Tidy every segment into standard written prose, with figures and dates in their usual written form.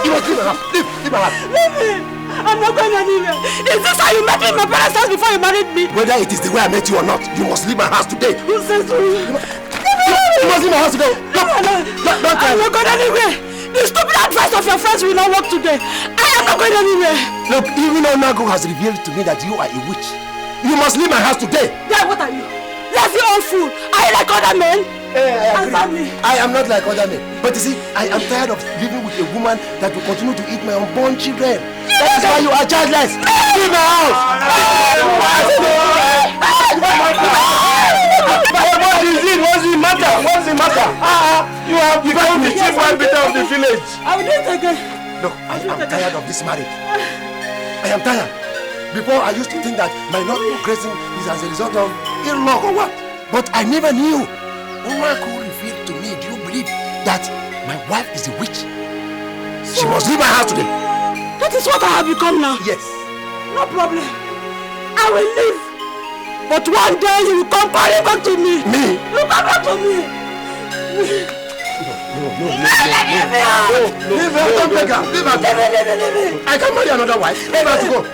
You must leave my house. Leave my house. Leave me. I'm not going anywhere. Is this how you met me in my parents' house before you married me? Whether it is the way I met you or not, you must leave my house today. You said so. You must leave my house today. Don't try. I'm not going anywhere. The stupid advice of your friends will not work today. I am not going anywhere. Look, even Onago has revealed to me that you are a witch. You must leave my house today. Yeah, what are you? Lazy old fool. Are you like other men? I am not like other men. But you see, I am tired of living with a woman that will continue to eat my unborn children. That is why you are childless. Leave my house. What is it? What's the matter? What's the matter? You have become the chief arbiter of the village. I will do it again. Look, I am tired of this marriage. I am tired. Before, I used to think that my not progressing is as a result of ill luck or what. But I never knew. Onago revealed to me, do you believe that my wife is a witch? She must leave my house today. That is what I have become now. Yes. No problem. I will leave. But one day you will come calling back to me. Me? You will come back to me. No. Leave her. Don't take her. Leave her. Leave. I can marry another wife. Leave her to go.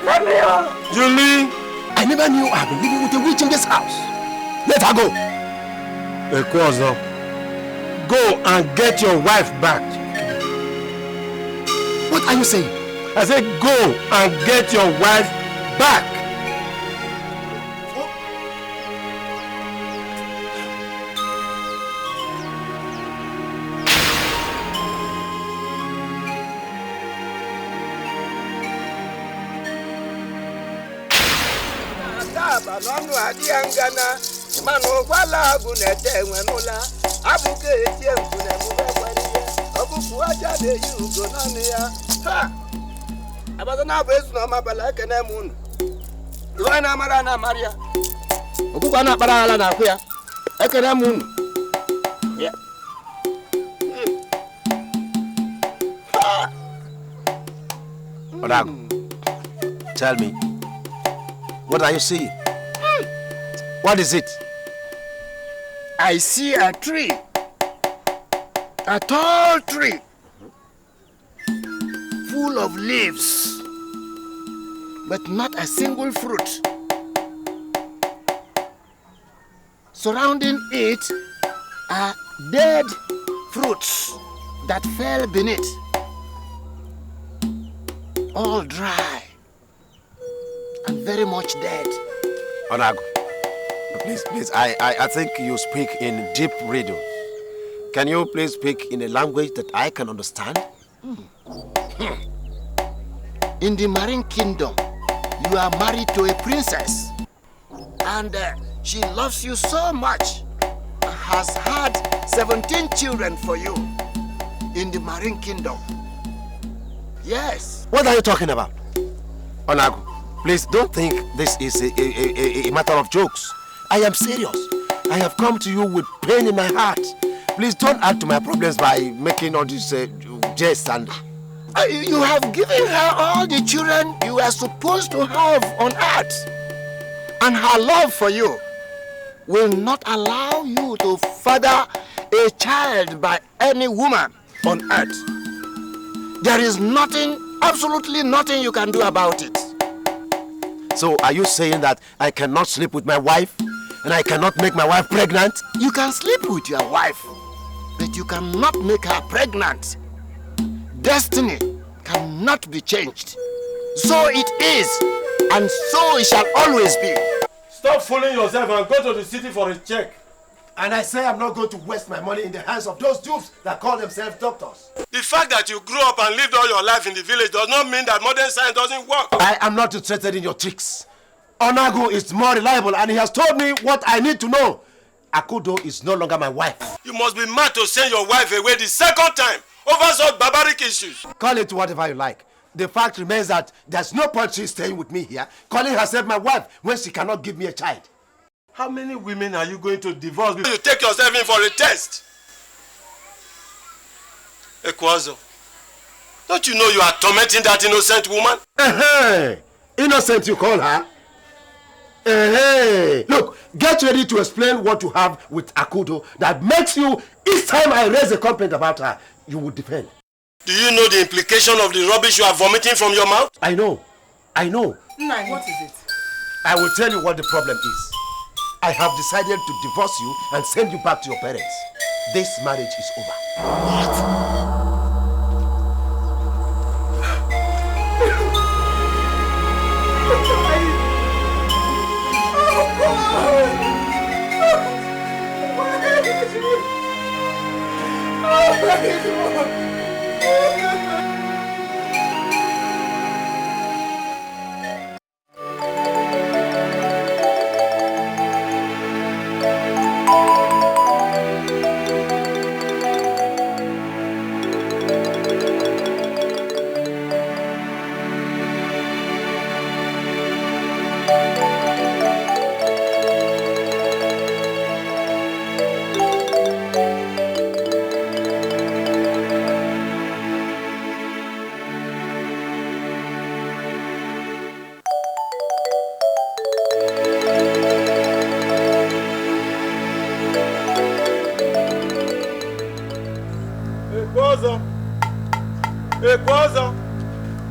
Let me go. Julie, I never knew I had been living with a witch in this house. Let her go. Go and get your wife back. What are you saying? I said go and get your wife back. Balonu adiangana manu wala gunete wenula abuke etie nkune mubekwaniye obuku ajade yugo nania ha abazana bezu na mabala kene munu iwana mara na maria obuku ana para ala na akuya ekene munu ya Onago, tell me, what are you seeing? What is it? I see a tree, a tall tree, full of leaves, but not a single fruit. Surrounding it are dead fruits that fell beneath, all dry and very much dead. Onago, please, I think you speak in deep riddles. Can you please speak in a language that I can understand? In the Marine Kingdom, you are married to a princess, and she loves you so much, has had 17 children for you in the Marine Kingdom. Yes. What are you talking about? Onago, please don't think this is a matter of jokes. I am serious. I have come to you with pain in my heart. Please don't add to my problems by making all these jests and... You have given her all the children you are supposed to have on earth. And her love for you will not allow you to father a child by any woman on earth. There is nothing, absolutely nothing you can do about it. So are you saying that I cannot sleep with my wife? And I cannot make my wife pregnant? You can sleep with your wife, but you cannot make her pregnant. Destiny cannot be changed. So it is, and so it shall always be. Stop fooling yourself and go to the city for a check. And I say I'm not going to waste my money in the hands of those dupes that call themselves doctors. The fact that you grew up and lived all your life in the village does not mean that modern science doesn't work. I am not interested in your tricks. Onago is more reliable and he has told me what I need to know. Akudo is no longer my wife. You must be mad to send your wife away the second time over such barbaric issues. Call it whatever you like. The fact remains that there's no point she's staying with me here, calling herself my wife when she cannot give me a child. How many women are you going to divorce before you take yourself in for a test? Ekwazo, don't you know you are tormenting that innocent woman? Hey, innocent you call her? Hey, look, get ready to explain what you have with Akudo that makes you, each time I raise a complaint about her, you will defend. Do you know the implication of the rubbish you are vomiting from your mouth? I know. I know. Nai, what is it? I will tell you what the problem is. I have decided to divorce you and send you back to your parents. This marriage is over. What?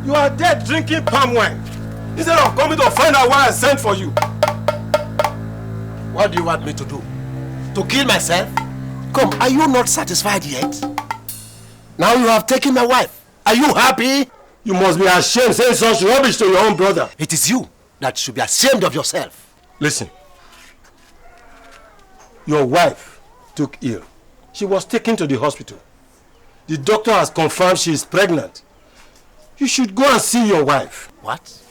You are dead drinking palm wine instead of coming to find out why I sent for you. What do you want me to do? To kill myself? Come, are you not satisfied yet? Now you have taken my wife. Are you happy? You must be ashamed saying such rubbish to your own brother. It is you that should be ashamed of yourself. Listen. Your wife took ill. She was taken to the hospital. The doctor has confirmed she is pregnant. You should go and see your wife. What?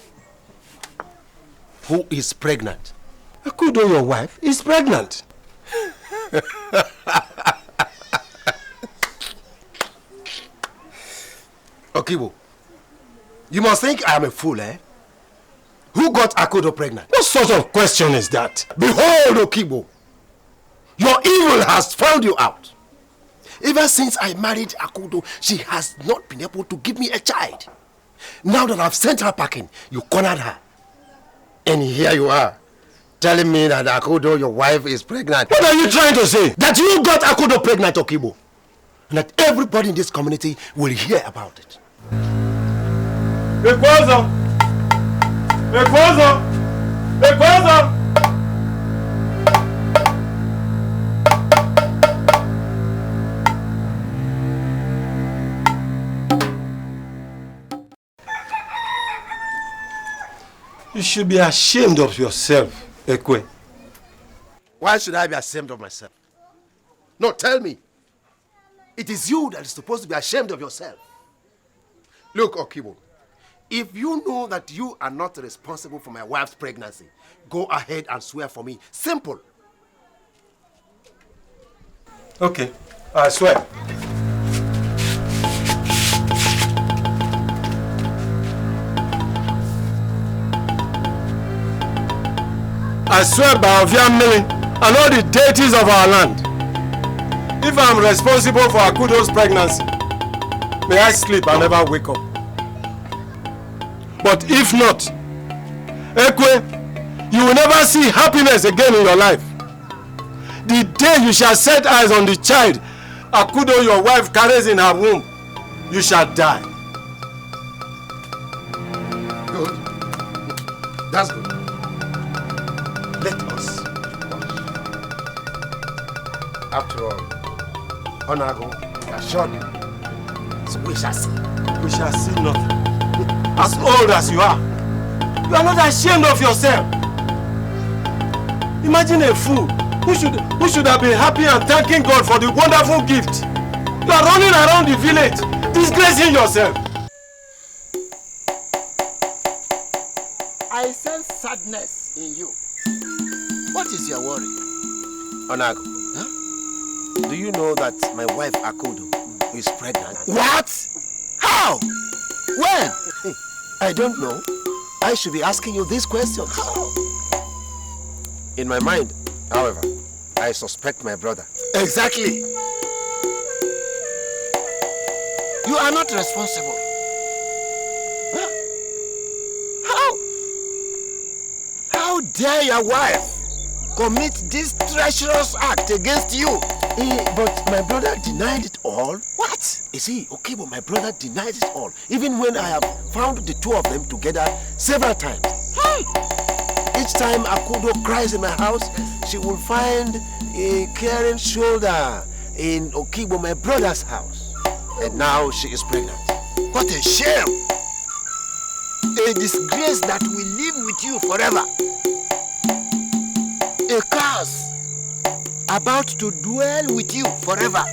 Who is pregnant? Akudo, your wife, is pregnant. Okibo, you must think I am a fool, eh? Who got Akudo pregnant? What sort of question is that? Behold, Okibo, your evil has found you out. Ever since I married Akudo, she has not been able to give me a child. Now that I've sent her packing, you cornered her. And here you are, telling me that Akudo, your wife, is pregnant. What are you trying to say? That you got Akudo pregnant, Okibo. And that everybody in this community will hear about it. Ekwazo! Ekwazo! Ekwazo! You should be ashamed of yourself, Ekwe. Why should I be ashamed of myself? No, tell me. It is you that is supposed to be ashamed of yourself. Look, Okibo, if you know that you are not responsible for my wife's pregnancy, go ahead and swear for me. Simple. Okay, I swear. I swear by Oviamili and all the deities of our land, if I am responsible for Akudo's pregnancy, may I sleep and never wake up. But if not, Ekwe, you will never see happiness again in your life. The day you shall set eyes on the child Akudo, your wife, carries in her womb, you shall die. Good. That's good. Let us watch. After all, Onago assured you. So we shall see. We shall see nothing. As old as you are not ashamed of yourself. Imagine a fool who should have been happy and thanking God for the wonderful gift. You are running around the village, disgracing yourself. I sense sadness in you. What is your worry? Onago, huh? Do you know that my wife Akudo is pregnant? What? How? When? I don't know. I should be asking you these questions. In my mind, however, I suspect my brother. Exactly. You are not responsible. Huh? How dare your wife commit this treacherous act against you But my brother denied it all. What? You see, Okibo, my brother denied it all. Even when I have found the two of them together several times. Each time Akudo cries in my house, she will find a caring shoulder in Okibo, my brother's house. And now she is pregnant. What a shame! A disgrace that will live with you forever. A curse about to dwell with you forever.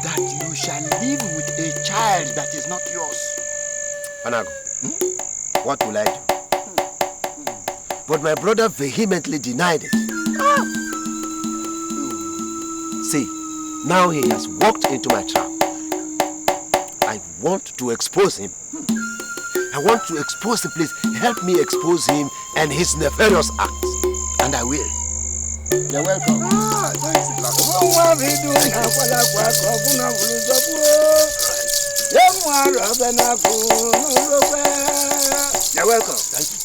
That you shall live with a child that is not yours. Anago, what will I do? But my brother vehemently denied it. See, now he has walked into my trap. I want to expose him. I want to expose him. Please help me expose him and his nefarious acts. And I will. You're welcome. You're welcome. Thank you.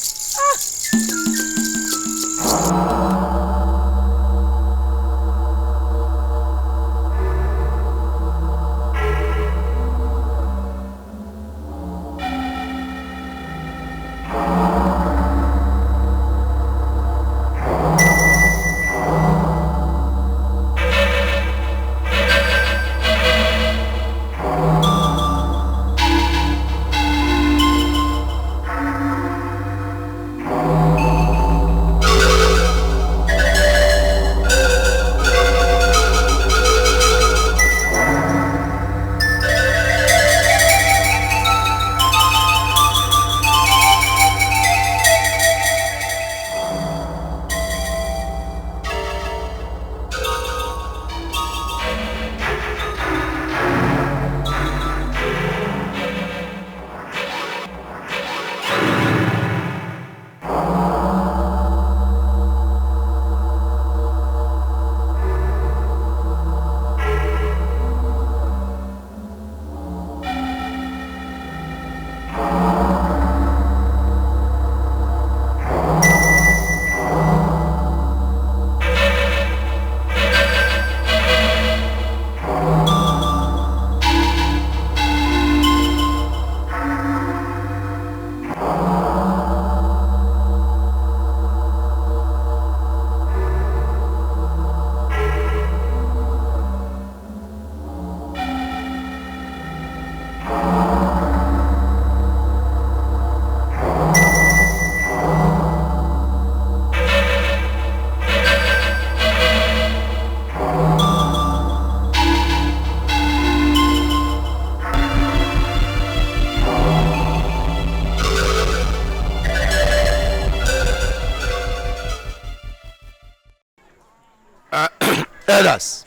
Elders,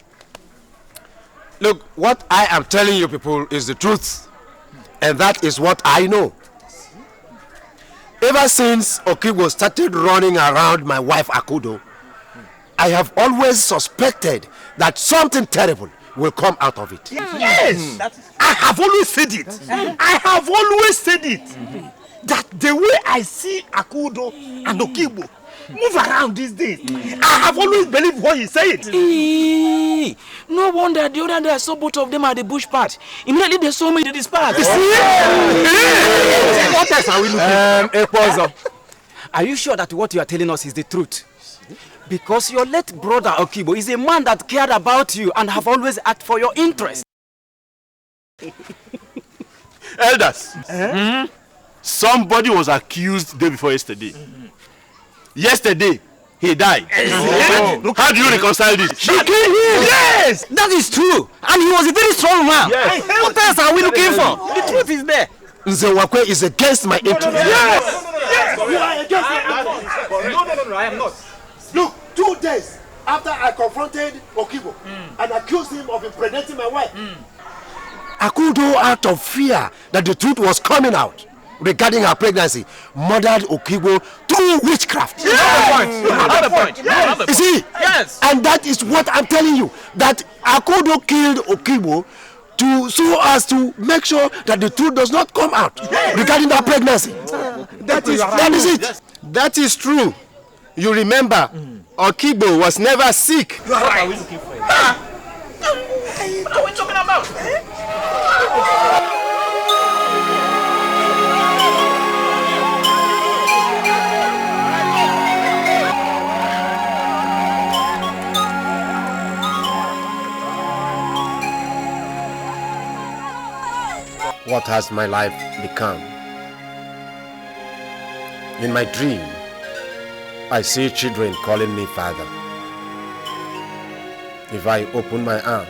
look, what I am telling you people is the truth, and that is what I know. Ever since Okibo started running around my wife Akudo, I have always suspected that something terrible will come out of it. Yes! I have always said it. I have always said it. That the way I see Akudo and Okibo move around these days, I have always believed what he said. No wonder the other day I saw both of them at the bush part. Immediately they saw me in this part. You see? What else are we looking for? Are you sure that what you are telling us is the truth? Because your late brother Okibo is a man that cared about you and have always acted for your interest. Elders, somebody was accused day before yesterday. Yesterday, he died. How do you reconcile this? She killed him! Yes! That is true! And he was a very strong man! Yes. What else are we looking for? The truth is there! Nzewakwe is against my interest. Yes! You are against my interest! No, I am not. Look, 2 days after I confronted Okibo and accused him of impregnating my wife, Akudo, out of fear that the truth was coming out regarding her pregnancy, murdered Okibo through witchcraft. You have a point. You see? Yes. And that is what I'm telling you, that Akudo killed Okibo so as to make sure that the truth does not come out regarding that pregnancy. That is it. That is true. You remember, Okibo was never sick. You are right. What are we looking for? What are we talking about? What has my life become? In my dream, I see children calling me father. If I open my arm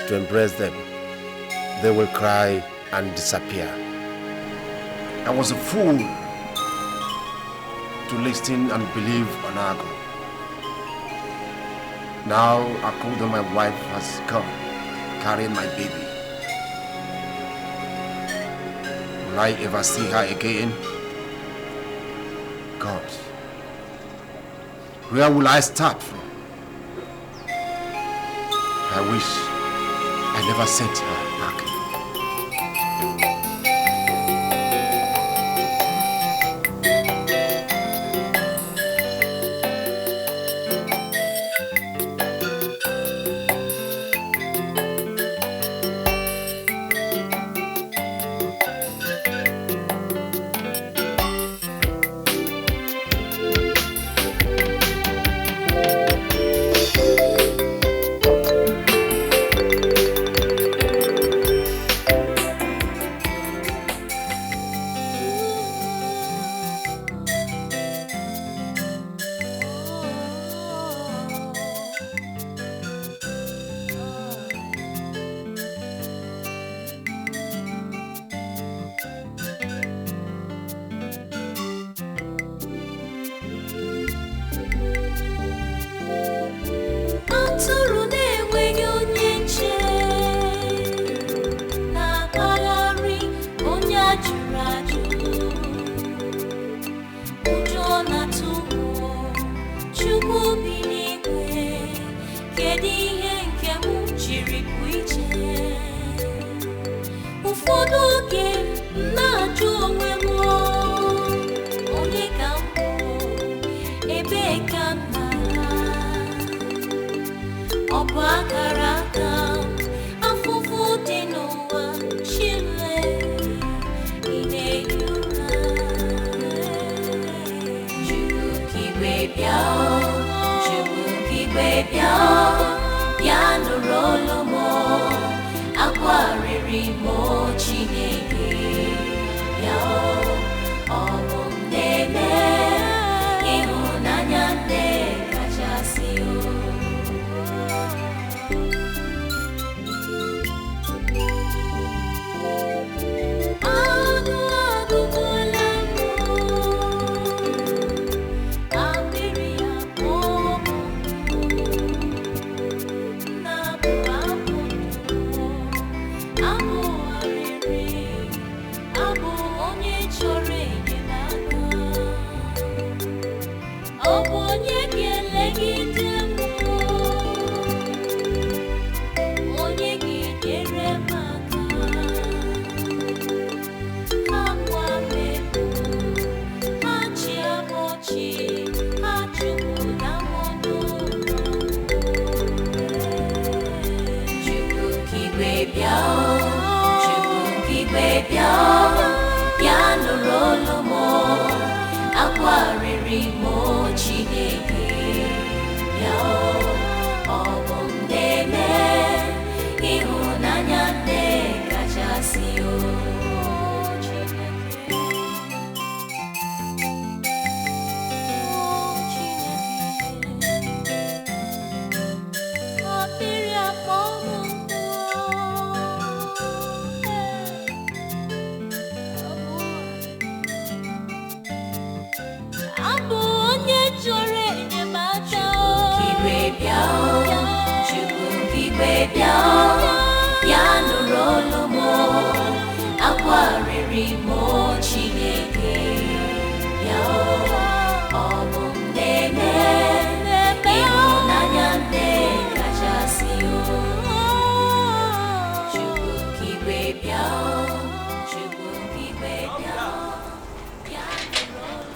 to embrace them, they will cry and disappear. I was a fool to listen and believe on Ago. Now Akudo, my wife, has come, carrying my baby. Will I ever see her again? God, where will I start from? I wish I never sent her back.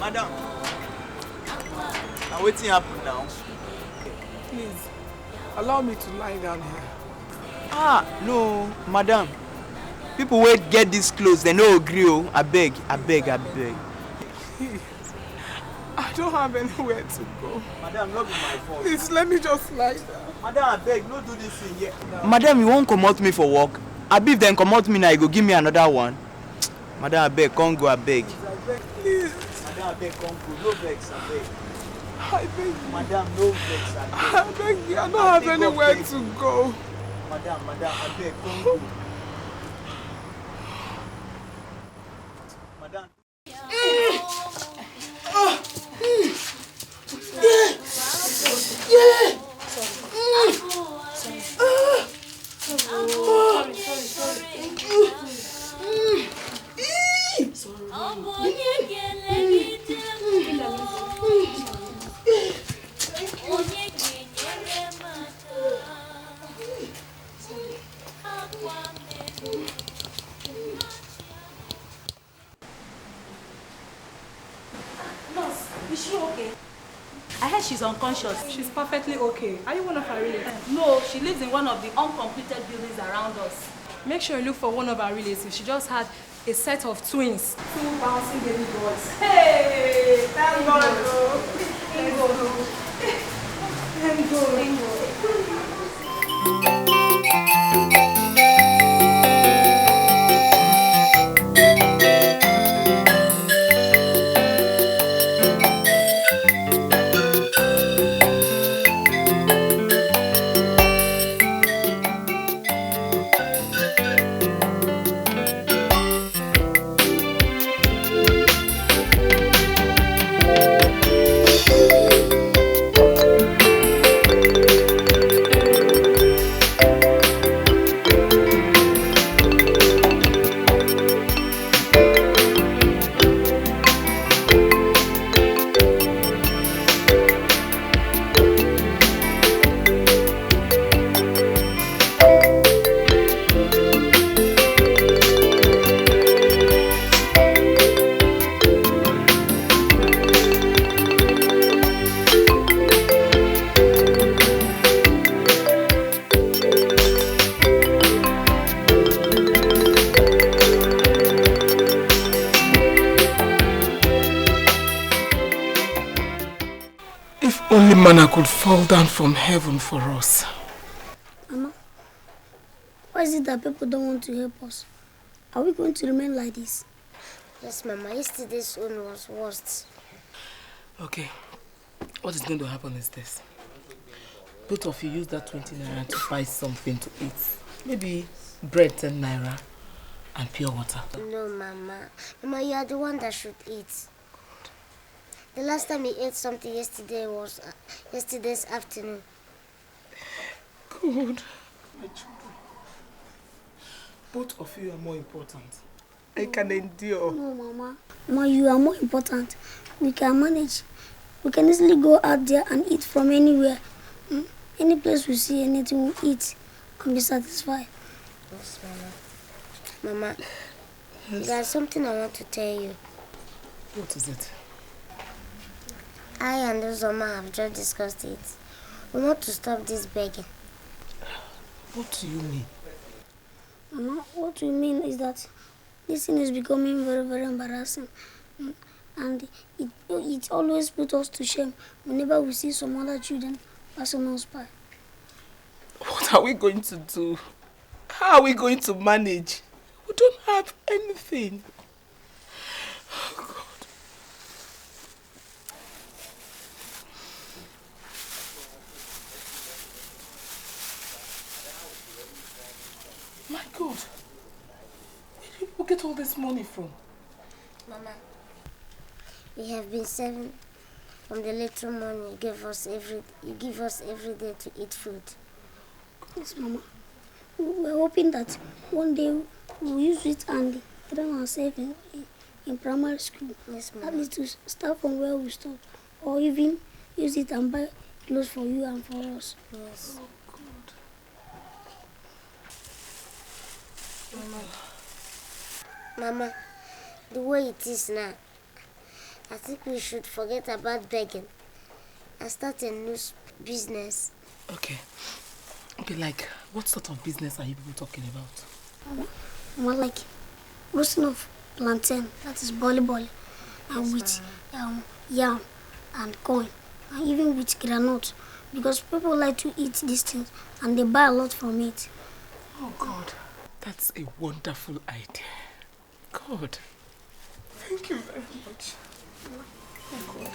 Madam, now waiting happen now. Allow me to lie down here. Ah, no, madam. People will get this close, they no agree. Oh, I beg. Please. I don't have anywhere to go. Madam, not be my fault. Please, let me just lie down. Madam, I beg, no do this thing here. Madam, you won't come out me for work. I beef then come out me now, you go give me another one. Madam, I beg, come go, I beg. Please. Madam, I beg, come go, no vex, I beg. I beg you. Madam, no vex, I beg. I beg you, I don't have anywhere to go. Madam, I beg, come go. Madam. Is she okay? I heard she's unconscious. She's perfectly okay. Are you one of her relatives? No, she lives in one of the uncompleted buildings around us. Make sure you look for one of our relatives. She just had a set of twins. 2 bouncing baby boys. Hey! Thank God! Thank God! Thank God! Thank God! Only manna could fall down from heaven for us. Mama, why is it that people don't want to help us? Are we going to remain like this? Yes, Mama. Yesterday's one was worst. Okay. What is going to happen is this. Both of you use that 20 naira to buy something to eat. Maybe bread 10 naira and pure water. No, Mama. Mama, you are the one that should eat. The last time he ate something yesterday was yesterday's afternoon. Good. My children. Both of you are more important. I can endure. No, Mama. Mama, you are more important. We can manage. We can easily go out there and eat from anywhere. Any place we see anything we eat and be satisfied. Yes, Mama. Mama, yes. There's something I want to tell you. What is it? I and Uzoma have just discussed it. We want to stop this begging. What do you mean? Mama, what we mean is that this thing is becoming very, very embarrassing. And it always puts us to shame whenever we see some other children passing us by. What are we going to do? How are we going to manage? We don't have anything. Oh, God. My God. Where do people get all this money from? Mama, we have been saving from the little money you give us every day to eat food. Yes, Mama. We're hoping that one day we'll use it and train ourselves in primary school. Yes, Mama. At least to start from where we stopped. Or even use it and buy clothes for you and for us. Yes. Oh, God. Mama, the way it is now, I think we should forget about begging and start a new business. Okay. Okay, like, what sort of business are you people talking about? More like roasting of plantain, that is bolly, and with yam and corn, and even with granite, because people like to eat these things and they buy a lot from it. Oh God, that's a wonderful idea. God, thank you very much. Oh God.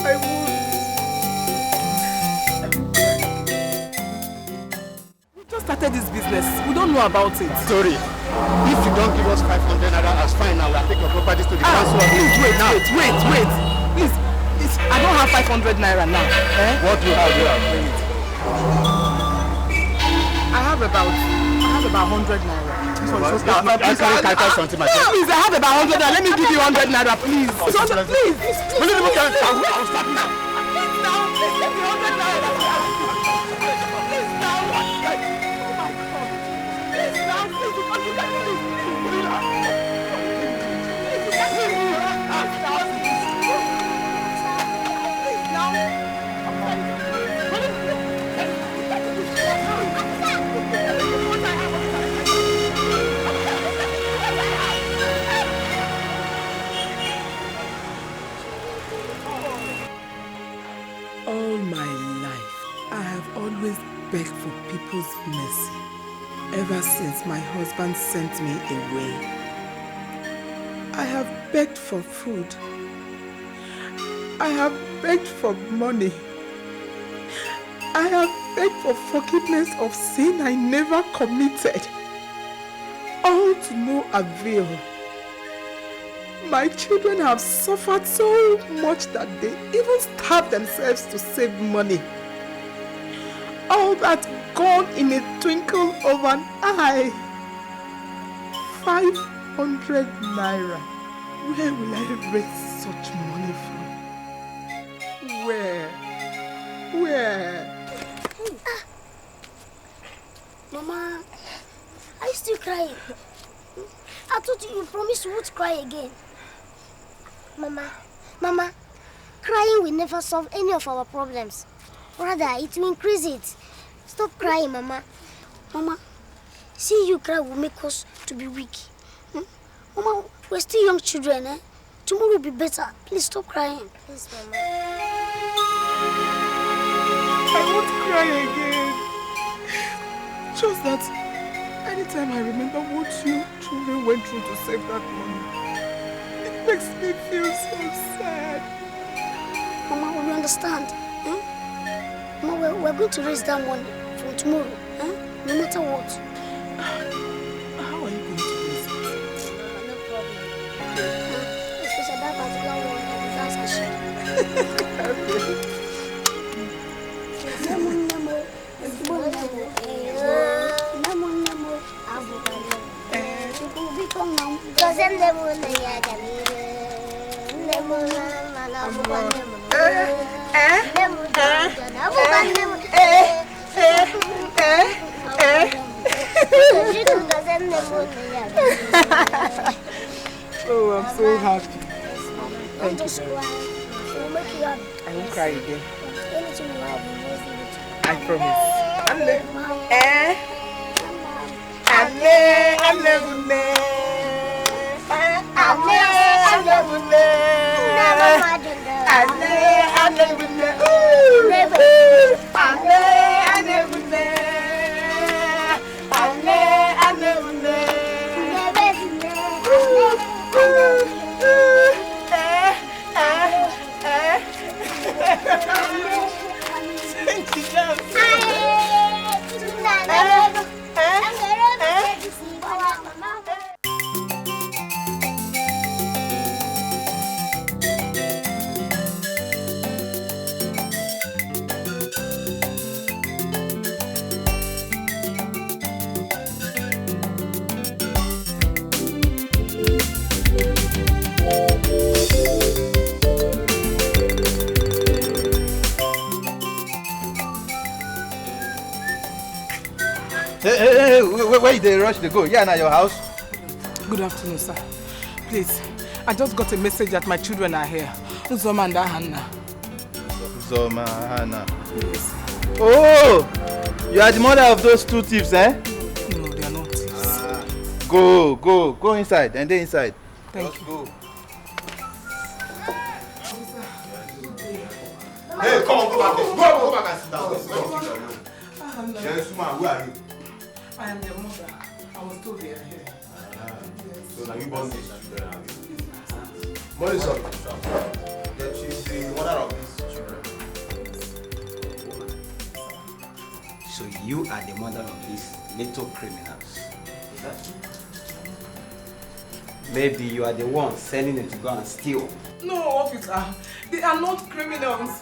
I will. We just started this business. We don't know about it. Sorry. If you don't give us 500 naira as fine now, we'll take your properties to the council. Please wait. Please, I don't have 500 naira now. Eh? What do you have here? Bring it. I have about 100 naira. Please, I have about 100 naira. Let me give you 100 naira, please. Please. I'll stop now. Please, let me 100 naira. Please, now. Oh my God. Please, now. Please, you can't do that. All my life, I have always begged for people's mercy ever since my husband sent me away. I have begged for food. I have begged for money. I have begged for forgiveness of sin I never committed. All to no avail. My children have suffered so much that they even starve themselves to save money. All that gone in a twinkle of an eye. 500 naira. Where will I raise such money from? Where? Mama, are you still crying? I thought you promised you would cry again. Mama, crying will never solve any of our problems. Rather, it will increase it. Stop crying, Mama. Mama, seeing you cry will make us to be weak. Mama, we're still young children, eh? Tomorrow will be better. Please stop crying. Please, Mama. I won't cry again. Just that anytime I remember what you children went through to save that money, it makes me feel so sad. Mama, we understand. Eh? Mama, we're going to raise that money from tomorrow. Eh? No matter what. How are you going to raise it? No problem. Especially that particular one. That's a shame. Oh, I'm so happy. Thank you very much. I won't cry again. I promise. Hey, where did they rush to go? Yeah, now your house? Good afternoon, sir. Please, I just got a message that my children are here. Uzoma and Hannah. Uzoma, Hannah. Yes. Oh, you are the mother of those two thieves, eh? No, they are not thieves. Go inside, and then inside. Thank you. Go. Hey, come on, go back there. Go back and sit down. Yes, man, where are you? I am your mother. I was told they are here. So now you born these children. What is up? That she's the mother of these children. So you are the mother of these little criminals. Is that true? Maybe you are the one sending them to go and steal. No, officer. They are not criminals.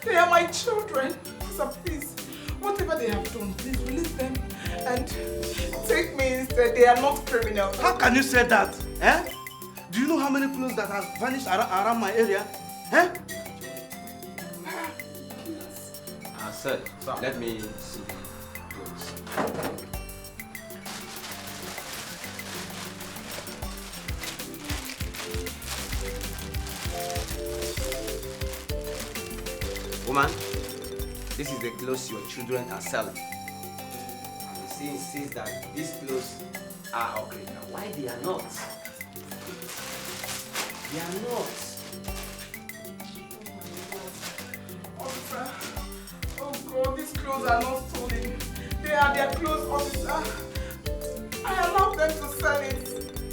They are my children. Sir, please. Whatever they have done, please release them and take me instead. They are not criminals. How can you say that? Eh? Do you know how many clothes that have vanished around my area? Eh? Sir, let me see. Woman, this is the clothes your children are selling. And she insists that these clothes are original. Why they are not? They are not. Officer, oh God, these clothes are not stolen. They are their clothes, officer. I allowed them to sell it.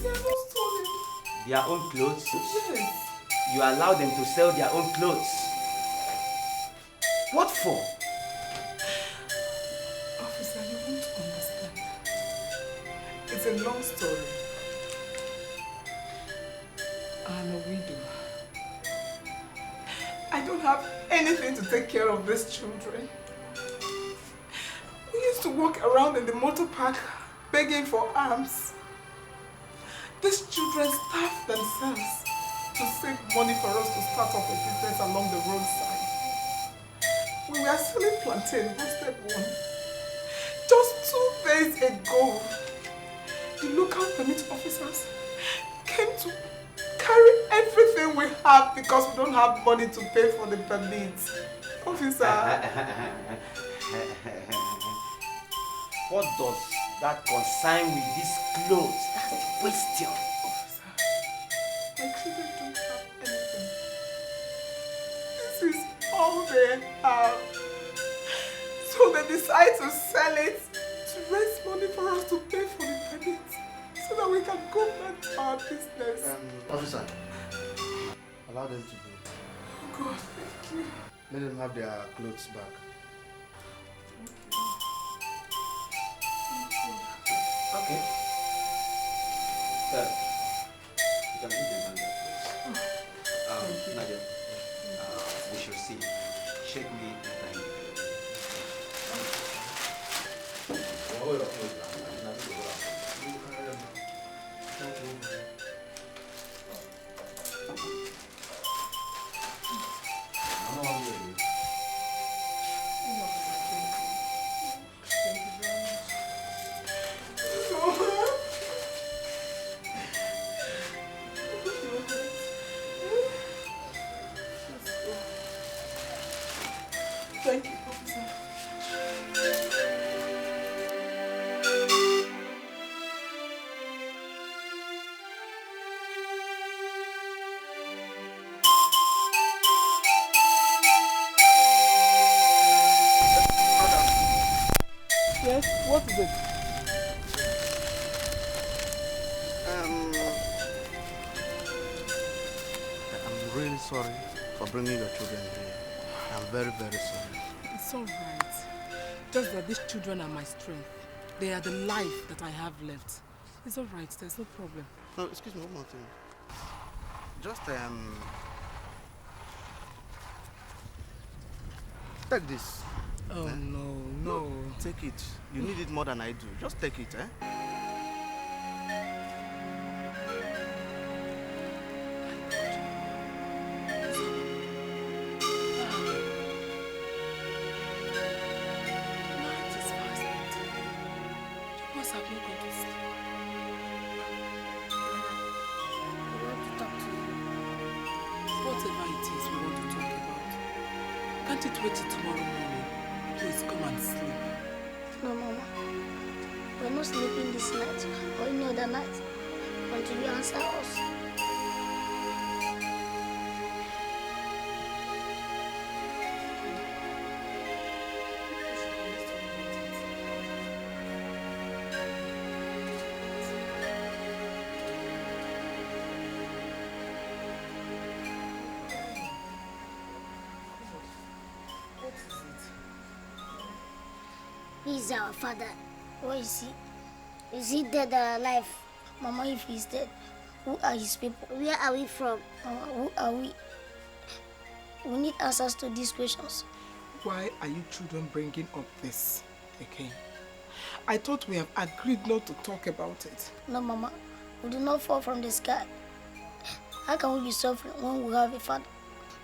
They are not stolen. Their own clothes? Yes. You allow them to sell their own clothes? What for? Officer, you won't understand. It's a long story. I'm a widow. I don't have anything to take care of these children. We used to walk around in the motor park begging for alms. These children starved themselves to save money for us to start up a business along the roadside. We were selling plantain, roasted one. Just 2 days ago, the local permit officers came to carry everything we have because we don't have money to pay for the permits. Officer. What does that concern with these clothes? That's the question. Officer, my children don't have anything. This is all they have. So they decide to sell it to raise money for us to pay for the permits so that we can go back to our business. Officer, allow them to go. Oh God, thank you. Let them have their clothes back. Okay. Sir, you can give them that place. Nadia, we shall see. Shake me and thank Thank you, officer. Yes, what is it? I'm really sorry for bringing your children here. I'm very, very sorry. It's all right. Just that these children are my strength. They are the life that I have left. It's all right. There's no problem. No, excuse me, one more thing. Just, take this. Oh, no. Take it. You need it more than I do. Just take it, eh? Whatever it is we want to talk about, can't it wait till tomorrow morning? Please come and sleep. No, Mama. We're not sleeping this night or any other night until you answer us. He is our father. Where is he? Is he dead or alive? Mama, if he's dead, who are his people? Where are we from? Mama, who are we? We need answers to these questions. Why are you children bringing up this again? I thought we have agreed not to talk about it. No, Mama. We do not fall from the sky. How can we be suffering when we have a father?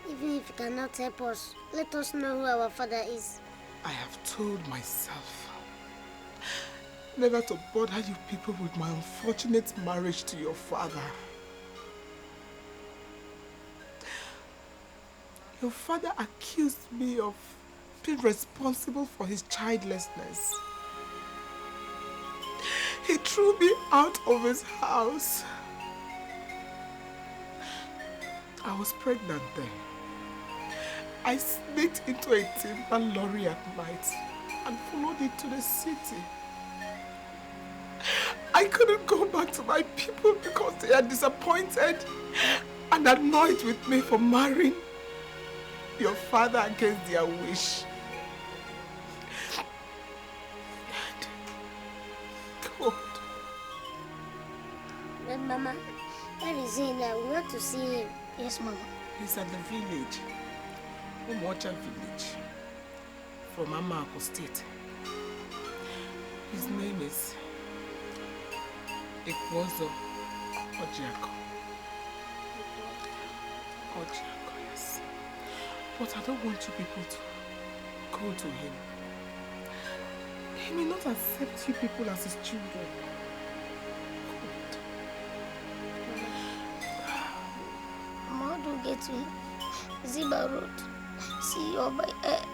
Even if you cannot help us, let us know who our father is. I have told myself never to bother you people with my unfortunate marriage to your father. Your father accused me of being responsible for his childlessness. He threw me out of his house. I was pregnant then. I sneaked into a timber lorry at night and followed it to the city. I couldn't go back to my people because they are disappointed and annoyed with me for marrying your father against their wish. God. But Mama, where is he now? We want to see him. Yes, Mama. He's at the village, Umocha village, from Amako State. His name is Ekwozo Ojiako. Ojiako, yes. But I don't want you people to go to him. He may not accept you people as his children. Mama, how do we get to him? Is it by road? Sea or by air?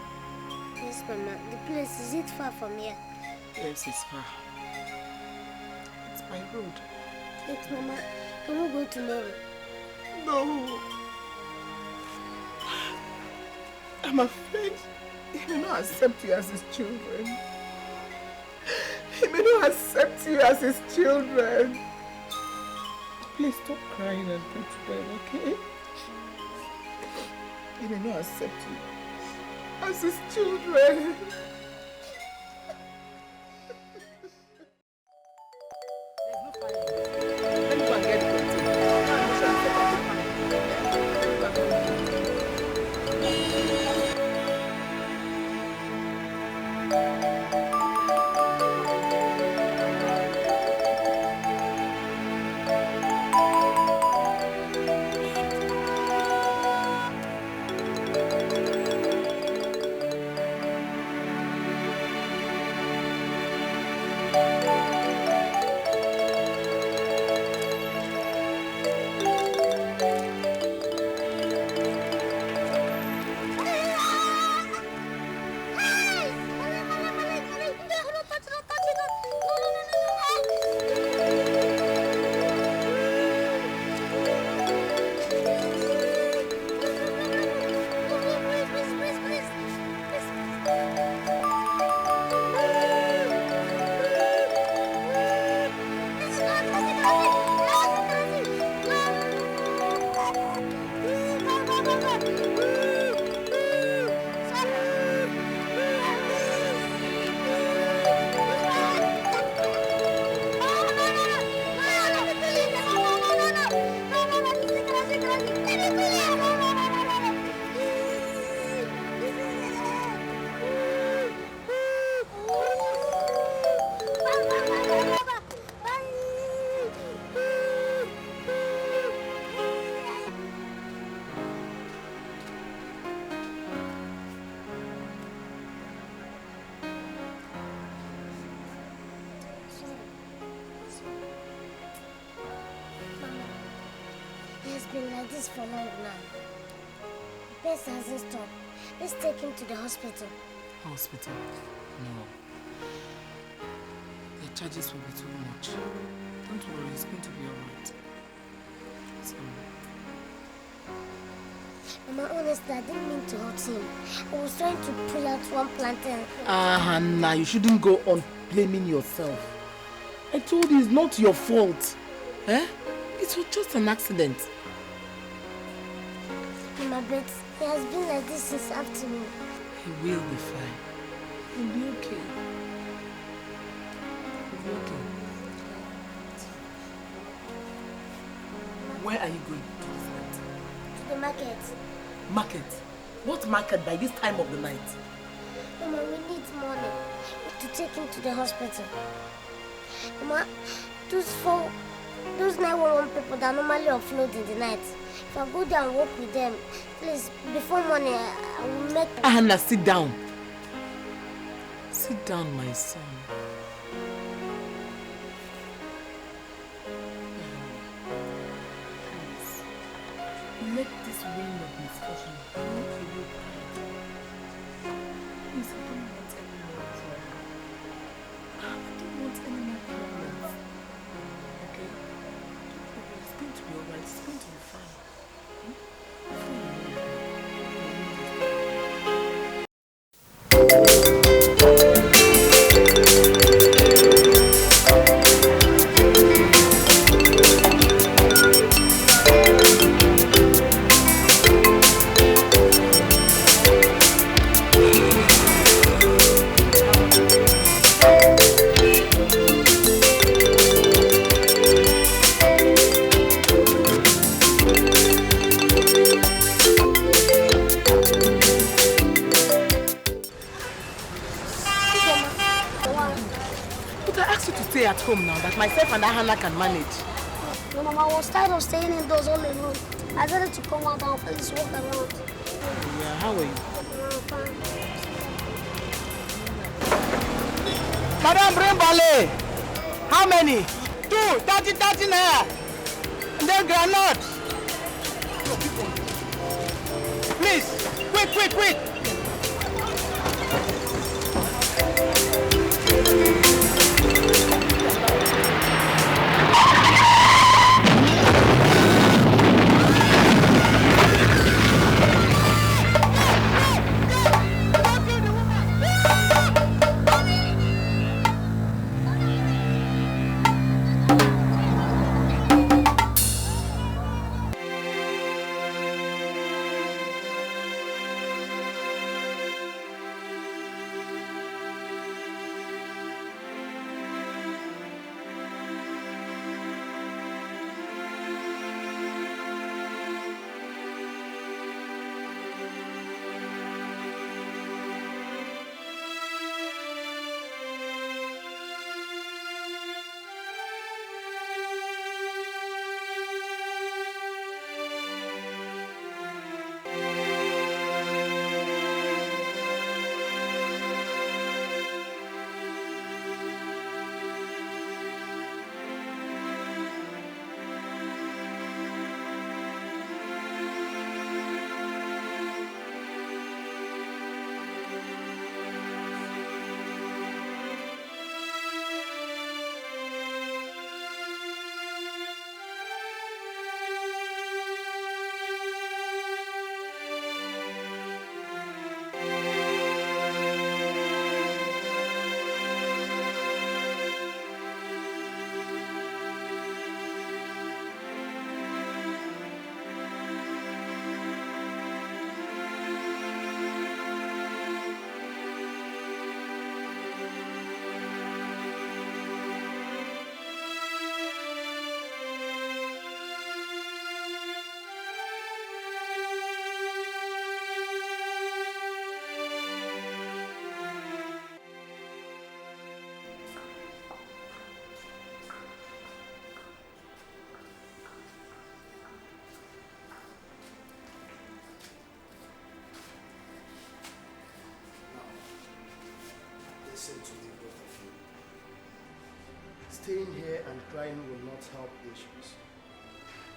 Yes, Mama. The place, is it far from here? Yes, it's far. It's by road. Wait, Mama. Can we go tomorrow? No. I'm afraid he may not accept you as his children. He may not accept you as his children. Please stop crying and go to bed, okay? He may not accept you as his children. Been like this for long now. The pace hasn't stopped. Let's take him to the hospital. Hospital? No. The charges will be too much. Don't worry, it's going to be alright. So... Mama, honestly, I didn't mean to hurt him. I was trying to pull out one plantain. Hannah, you shouldn't go on blaming yourself. I told you it's not your fault. Eh? It was just an accident. Mama, but he has been like this since afternoon. He will be fine. He'll be okay. He'll be okay. Where are you going to this night? To the market. Market? What market by this time of the night? Mama, we need money to take him to the hospital. Mama, those 911 people that normally offload in the night, if I go there and work with them, please, before morning, I will make... Hannah, sit down. Sit down, my son. Please, let this rain of misfortune not away. Please, I don't want any more trouble. I don't want any more problems. Okay? It's going to be alright. It's going to be fine. At home now that myself and Hannah can manage. No, Mama, I was tired of staying indoors all alone. I decided to come out and please walk around. Yeah, how are you? Madam, bring ballet. How many? 2, 30 naira. And then granite. Please, quick. Listen to the both of you. Staying here and crying will not help issues.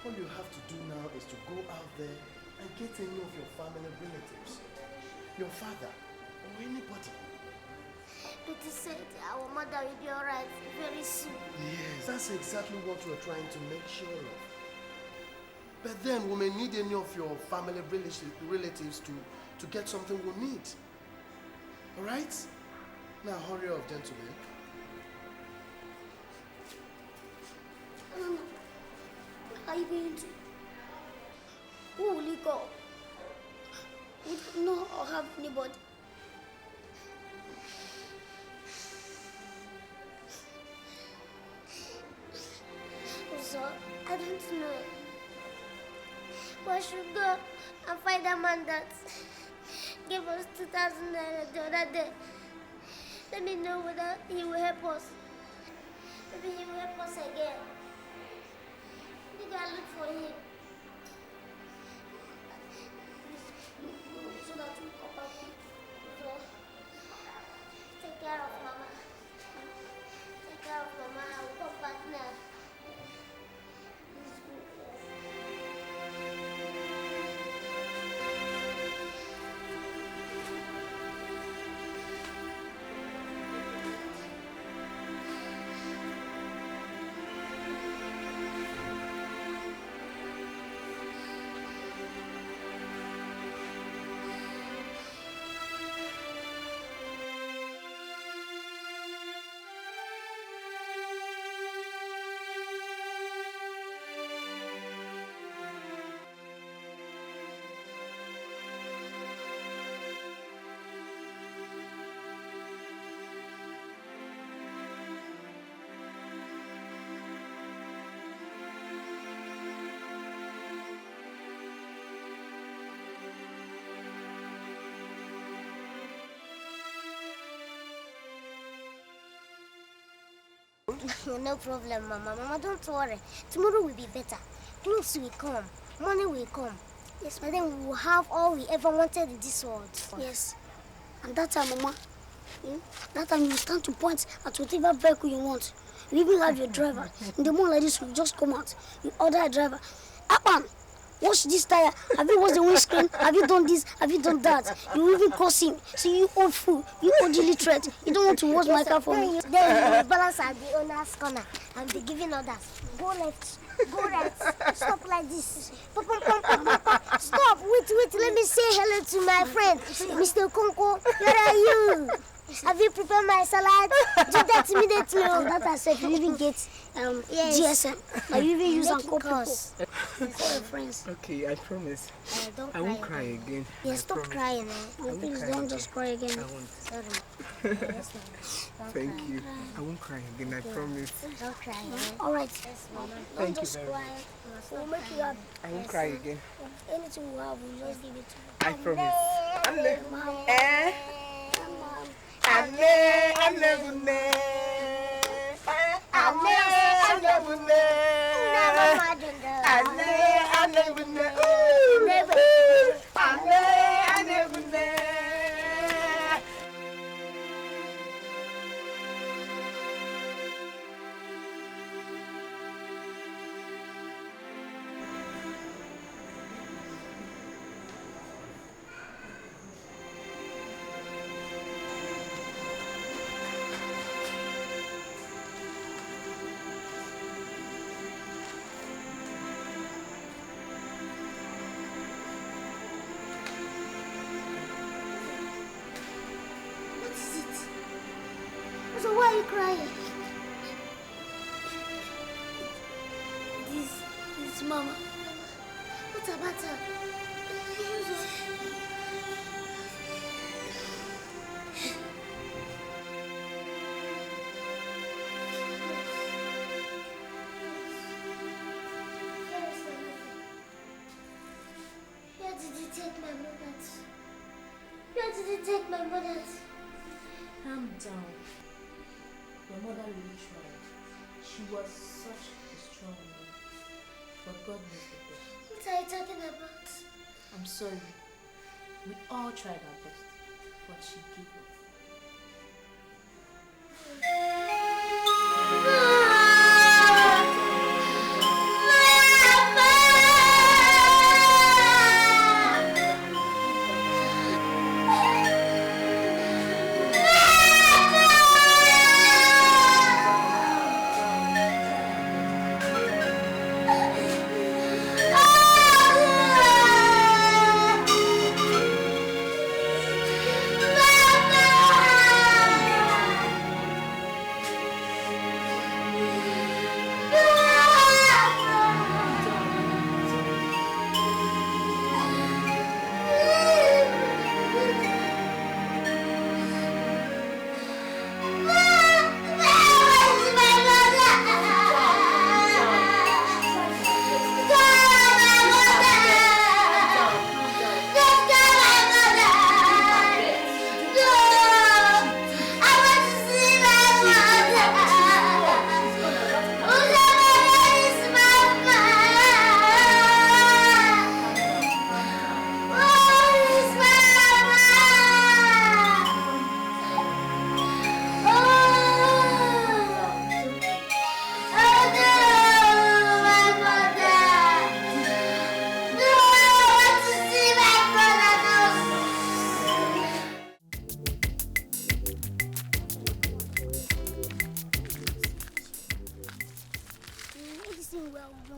All you have to do now is to go out there and get any of your family relatives. Your father or anybody. But he said our mother will be alright very soon. Yes, that's exactly what we're trying to make sure of. But then we may need any of your family relatives to get something we need. Alright? Now hurry up, gentlemen. Where are you going to? Who will you call? We don't know or have anybody. So, I don't know. But I should go and find a man that gave us 2,000 naira the other day. Let me know whether he will help us. Maybe he will help us again. Maybe I'll look for him. So that we come back. So, take care of Mama. Take care of Mama. I will come back now. No problem, Mama. Mama, don't worry. Tomorrow will be better. Clothes will come. Money will come. Yes, but then we will have all we ever wanted in this world. Yes. And that time, Mama, that time you stand to point at whatever vehicle you want. You even have your driver. In the morning like this, you just come out. You order a driver. Apan, wash this tire. Have you washed the windscreen? Have you done this? Have you done that? You even curse him. See, you old fool. You old illiterate. You don't want to wash my car for me. Then you will balance at the owner's corner and be giving orders. Go left. Go right. Stop like this. Stop. Wait. Let me say hello to my friend, Mr. Konko. Where are you? Have you prepared my salad? Do that immediately. That I said you even get GSM. Like you even use and call people. Call your friends. Okay, I promise. Don't I won't cry again. Yes, stop crying. Please don't just cry again. I won't. Sorry. Thank you. I won't cry again, I promise. Don't cry. Alright. Thank you just very cry. much. We'll make you happy. I won't cry again. Anything we have, we'll just give it to you. I promise. So why are you crying? This Mama. What about her? Where did you take my mother? Where did you take my mother? Calm down. Your mother really tried. She was such a strong woman. But God knows the best. What are you talking about? I'm sorry. We all tried our best. But she gave up.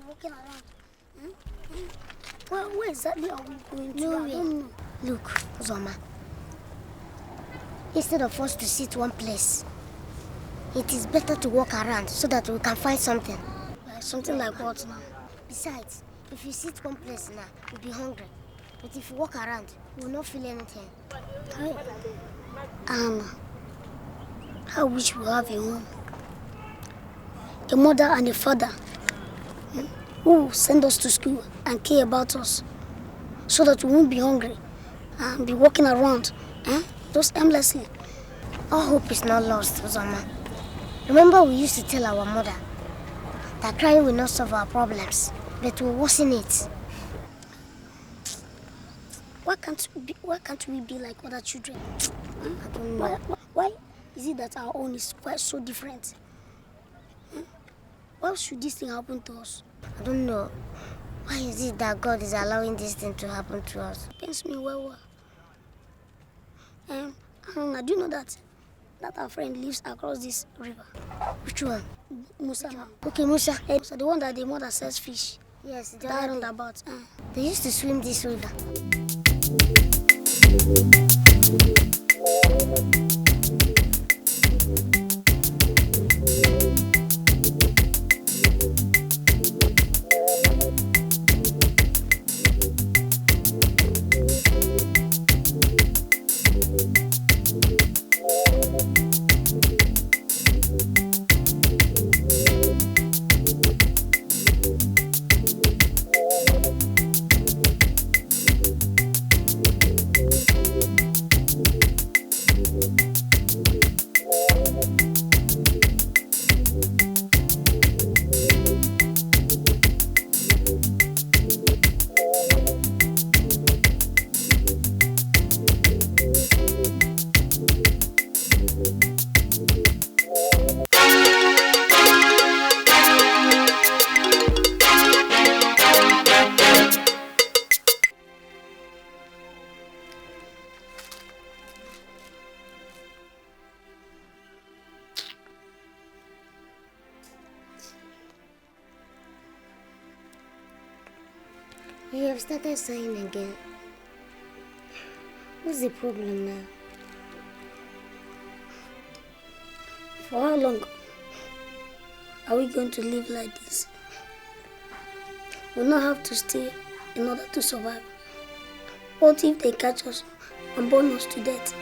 walking around. Where exactly are we going to? No, I don't know. Look, Zoma. Instead of us to sit one place, it is better to walk around so that we can find something. Something like what now? Besides, if you sit one place now, you'll be hungry. But if you walk around, you will not feel anything. I wish we have a home. A mother and a father who send us to school and care about us so that we won't be hungry and be walking around just aimlessly. Our hope is not lost, Uzoma. Remember we used to tell our mother that crying will not solve our problems, but will worsen it. Why can't we be like other children? I don't know. Why is it that our own is quite so different? Why should this thing happen to us? I don't know. Why is it that God is allowing this thing to happen to us? It pains me well. I do know that our friend lives across this river. Which one? Musa. Okay, Musa. So the one that the mother sells fish. Yes, that roundabout. They used to swim this river. You have started sighing again. What's the problem now? For how long are we going to live like this? We'll not have to stay in order to survive. What if they catch us and burn us to death?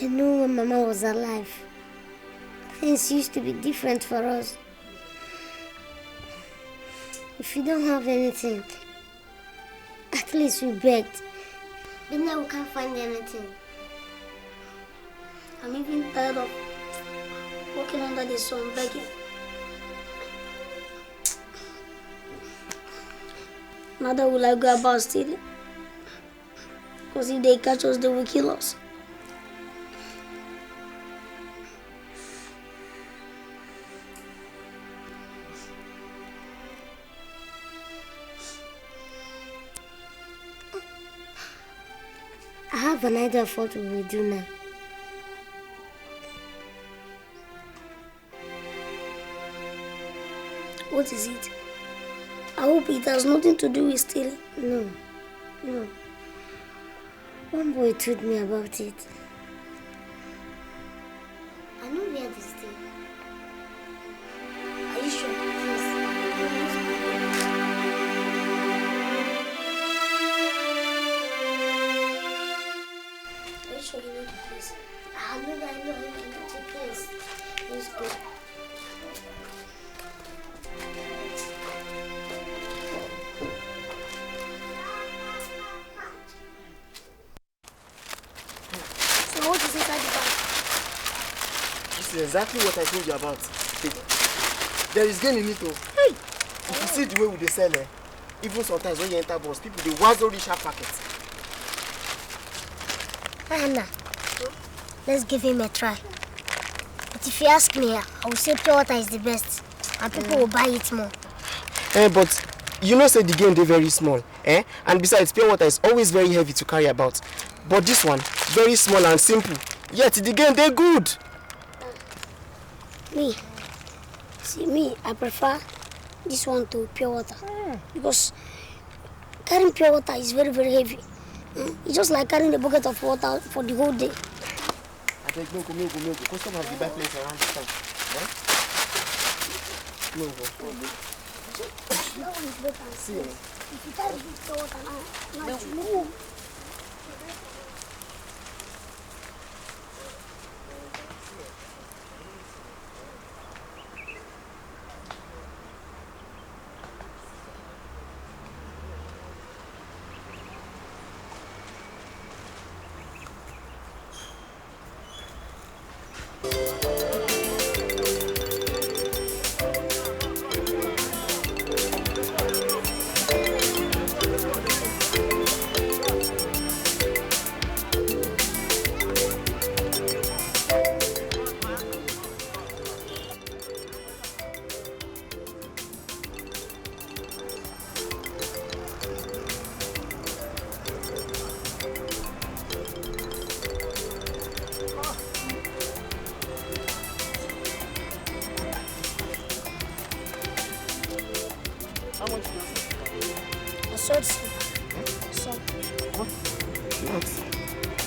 I know when Mama was alive, things used to be different for us. If we don't have anything, at least we begged. But now we can't find anything. I'm even tired of walking under the sun begging. Neither will I go about stealing. Because if they catch us, they will kill us. I have an idea of what we will do now. What is it? I hope it has nothing to do with stealing. No. One boy told me about it. I know where this thing. Are you sure? Yes. Are you sure you know the place? I know the place. Let's go. So what is inside the bag? This is exactly what I told you about. There is gain in it though. Hey! If you see the way we dey sell even sometimes when you enter bus, people dey wazo reach half packet. Anna, let's give him a try. But if you ask me, I will say pure water is the best. And people will buy it more. But You know, say the game they very small, eh? And besides, pure water is always very heavy to carry about. But this one, very small and simple. Yet the game they good. Me, I prefer this one to pure water because carrying pure water is very, very heavy. It's just like carrying a bucket of water for the whole day. I take milk. Customers will buy plates around the town. Eh? No. That one is better. See, if you carry pure water now you move.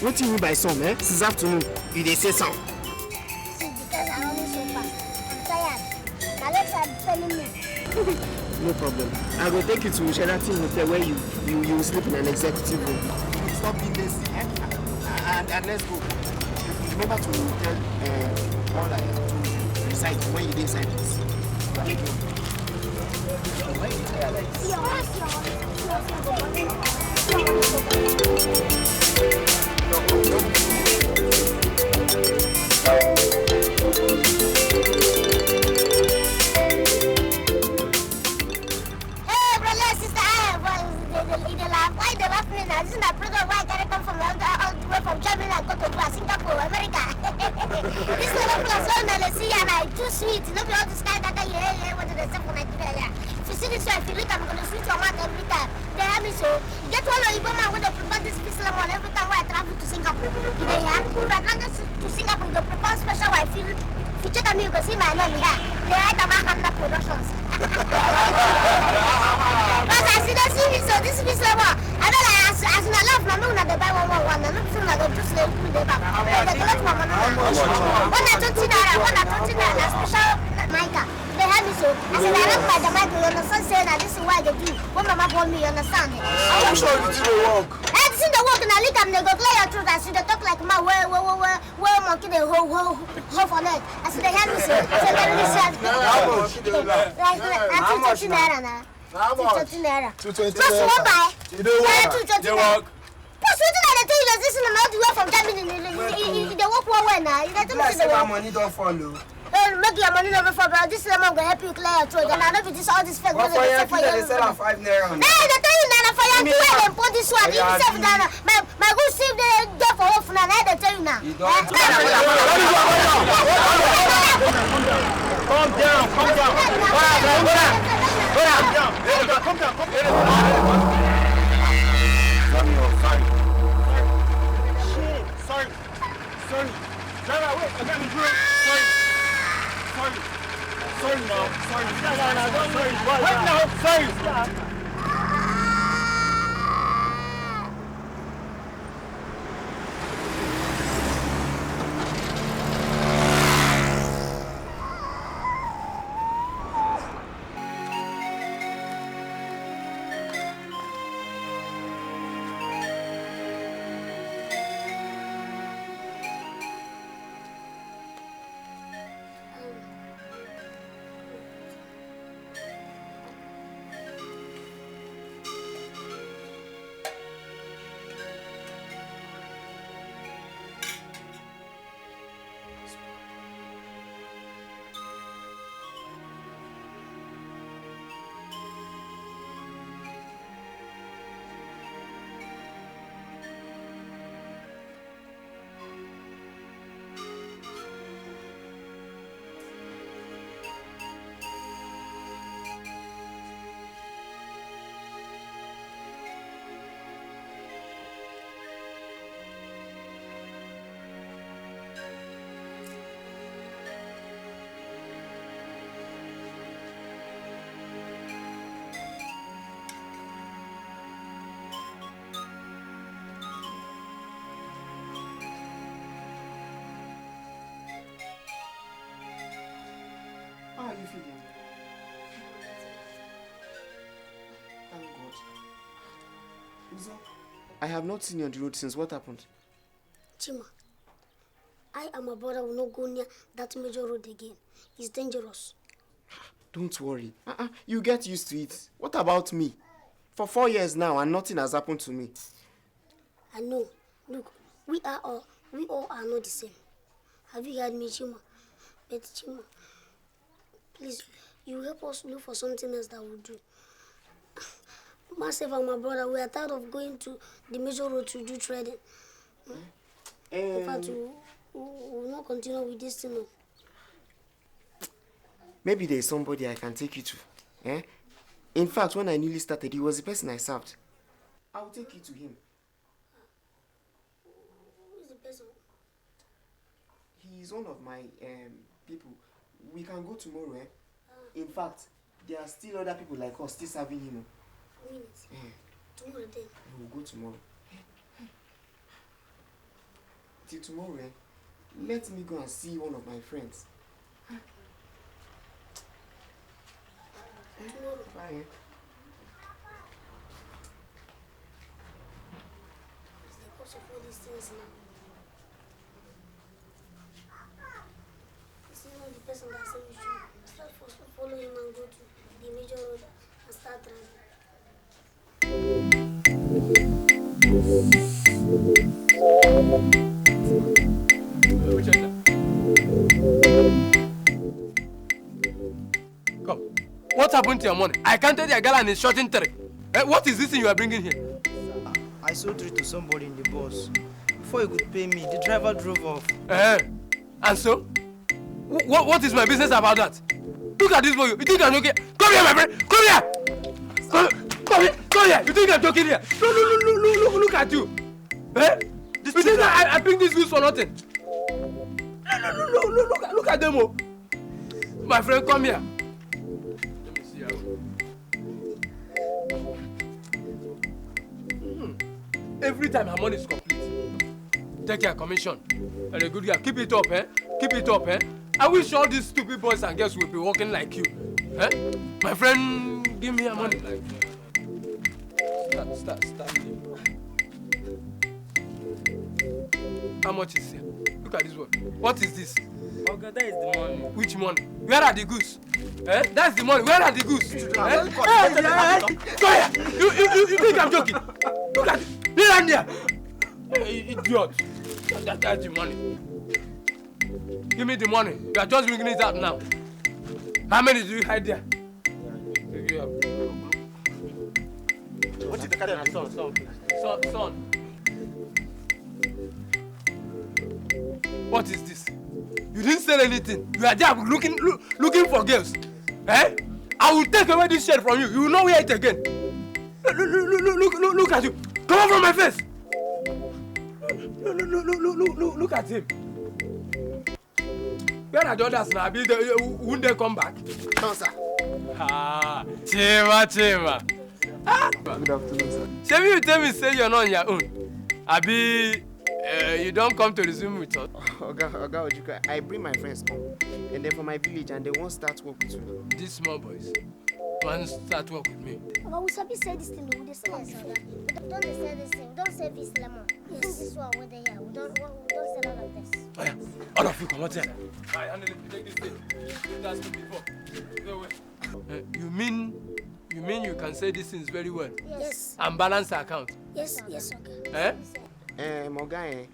What do you mean by some, eh? Since afternoon, you they say some. See, because I only so fast. I'm tired. My legs are paining me. No problem. I will take you to Sheraton Hotel where you will sleep in an executive room. Stop being lazy, eh? And let's go. Remember to tell all I have to recite when you inside this. Why you tired like this? This is my brother. Why can I come from all the way from Germany and go to Singapore, America? This little plus one see and I too sweet. Look at all this guy that you what did they say for Nigeria? If you see this way, if you look, I'm going to switch your mouth every time. They have me so. Get one of you man when they prepare this piece lemon every time when I travel to Singapore. They have to Singapore, they prepare special wife. If you check on me, you can see my name here. They write about Hamna Productions. Because I see me so this piece lemon. I don't like as I love my moon at the buy one. I don't feel like I'm just like the back. They collect my money. One at 20 naira, special mica. They have me so. I said, I don't buy the mic, you understand? Saying that this is why they do. When Mama told me, you understand? I'm sure you do the work. I see the work and I look at them, they go clear your truth. I see they talk like my where monkey they hold for net. I see they have me so. I said, let me say. How much? 220 naira now. How much? 220 naira. 220 naira. Plus one buy. You don't work. They work. Plus what did I tell you that this is not the way from Germany? They work one way now. You don't tell me the work. Money don't follow. Make your money never for bro. This lemon will help you clear your throat. And I know this all this fake. What for you? They sell on 5 naira. Hey, they tell you now for you. You wear them put this one. You save that. My good save the get for off now. They tell you now. Calm down. Sorry. Driver, wait, I got me drink. Sorry, no. Sorry. Wait, no, sorry. feeling? Thank God. Uzo, I have not seen you on the road since. What happened? Chima, I and my brother will not go near that major road again. It's dangerous. Don't worry. You get used to it. What about me? For 4 years now and nothing has happened to me. I know. Look, we all are not the same. Have you heard me, Chima? But Chima, please, you help us look for something else that will do. Myself and my brother, we are tired of going to the major road to do trading. In fact, we will not continue with this thing. No. Maybe there is somebody I can take you to. Eh? In fact, when I newly started, he was the person I served. I will take you to him. Who is the person? He is one of my people. We can go tomorrow. In fact, there are still other people like us still serving him. Tomorrow then? We will go tomorrow. Till tomorrow, let me go and see one of my friends. Tomorrow. Bye. It's the cause of all these things now. This is not the person that said we should start follow him and go to the major road and start driving. Come. What happened to your money? I counted your girl and it's shorting 3. What is this thing you are bringing here? I sold it to somebody in the bus. Before he could pay me, the driver drove off. And so? What is my business about that? Look at this boy. You think I'm joking? Come here, my friend. Come here. Come here. You think I'm joking here? Look at you. You think I bring this goods for nothing? Look at them. Oh. My friend, come here. Let me see how. Every time her money is complete, take your commission. And a good girl. Keep it up, Keep it up, I wish all these stupid boys and girls will be walking like you. My friend, give me your money. Start. How much is here? Look at this one. What is this? Okay, that is the money. Which money? Where are the goose? That's the money. Where are the goose? Come here. You think I'm joking? Look at it. Here. Idiot. That's the money. Give me the money. You are just bringing it out now. How many do you hide there? What is the kind of son? What is this? You didn't sell anything. You are there looking for girls. I will take away this shirt from you. You will not wear it again. Look at you. Come on from my face. Look at him. Where are the others now? Won't they come back? No, sir. Chima. Good afternoon, sir. Shall you tell me say you're not on your own? Abi, you don't come to resume with us? Oga Ojuka, I bring my friends home. And then from my village and they won't start work with me. These small boys won't start work with me. But we sabi say this thing, we dey sell am before. Don't dey sell this thing. We don't sell this lemon. Yes. This one wey dey here. We don't sell all of this. Oh yeah, all of you come out here. I handle it. Take this thing. You asked me before. Go away. You mean you can say these things very well? Yes. And balance the account? Yes, okay. Oga,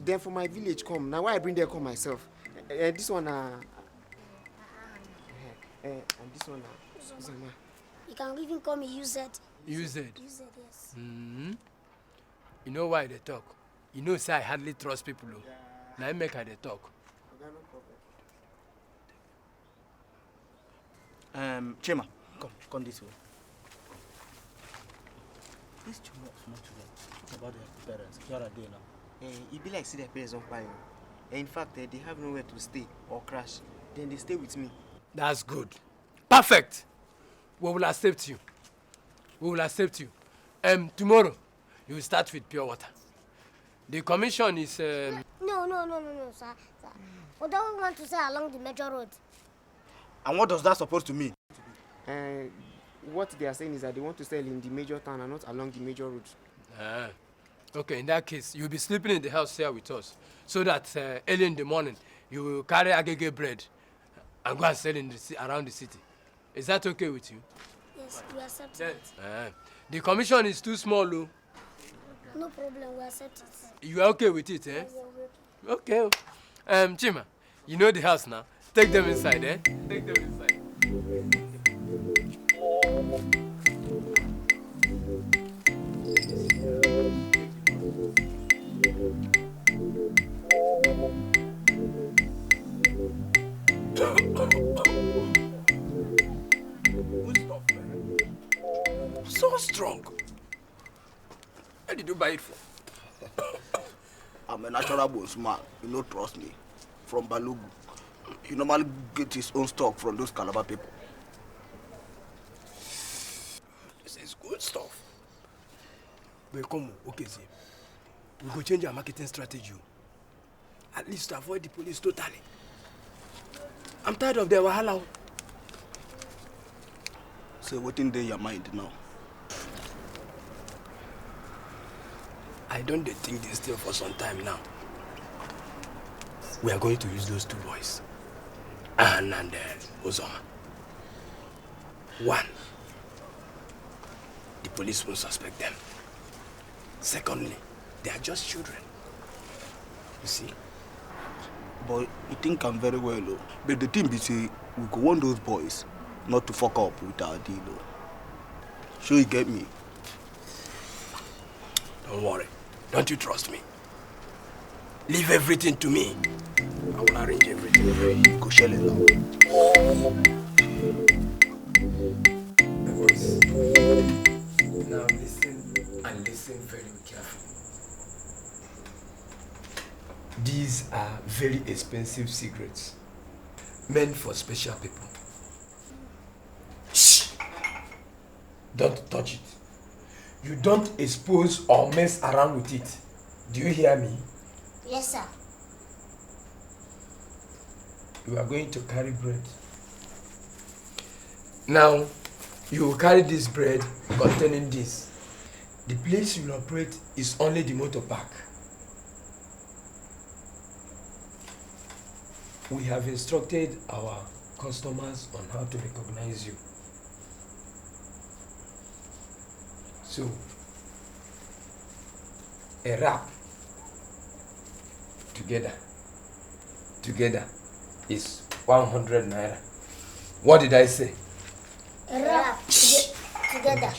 then for my village come. Now why I bring them come myself? This one and this one You can even call me UZ. UZ? UZ, yes. You know why they talk? You know say I hardly trust people. Now I make her they talk. Chima, come this way. This children of small children. What about their parents? Where are they now? It be like see their parents on fire. In fact, they have nowhere to stay or crash. Then they stay with me. That's good. Perfect. We will accept you. Tomorrow, you will start with pure water. The commission is... No, sir. We don't want to stay along the major road. And what does that supposed to mean? What they are saying is that they want to sell in the major town and not along the major roads. Okay, in that case, you'll be sleeping in the house here with us. So that early in the morning, you will carry agege bread and go and sell in around the city. Is that okay with you? Yes, we accept it. The commission is too small, though. No problem, we accept it. You are okay with it, eh? Yes, we're okay. Okay. Chima, you know the house now. Take them inside, eh? Take them inside. So strong. Where did you buy it from? I'm a natural bones man. You know, trust me. From Balugu. He normally gets his own stock from those Calabar people. This is good stuff. But come, okay, see. We go change our marketing strategy. At least to avoid the police totally. I'm tired of their wahala. So what's in your mind now? I don't think this thing for some time now. We are going to use those two boys. Anne and Ozoma. One, the police won't suspect them. Secondly, they are just children. You see? But you think I'm very well, though. But the thing be say, we go want those boys not to fuck up with our deal, though. Sure you get me? Don't worry. Don't you trust me? Leave everything to me. I will arrange everything for you. Go shell it now. Now listen and listen very carefully. These are very expensive cigarettes meant for special people. Shh! Don't touch it. You don't expose or mess around with it. Do you hear me? Yes, sir. You are going to carry bread. Now, you will carry this bread containing this. The place you will operate is only the motor park. We have instructed our customers on how to recognize you. So, a wrap together is 100 naira. What did I say? A wrap together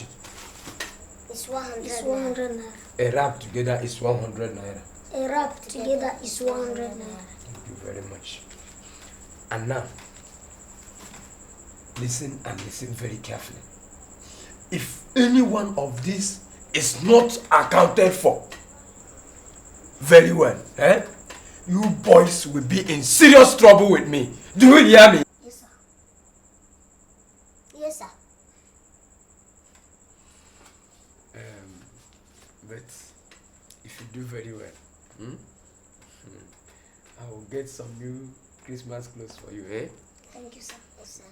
is 100 naira. A wrap together is 100 naira. A wrap together is 100 naira. Thank you very much. And now, listen and listen very carefully. If any one of these is not accounted for very well, you boys will be in serious trouble with me. Do you hear me? Yes, sir. Yes, sir. But if you do very well, I will get some new Christmas clothes for you, eh? Thank you, sir. Yes, sir.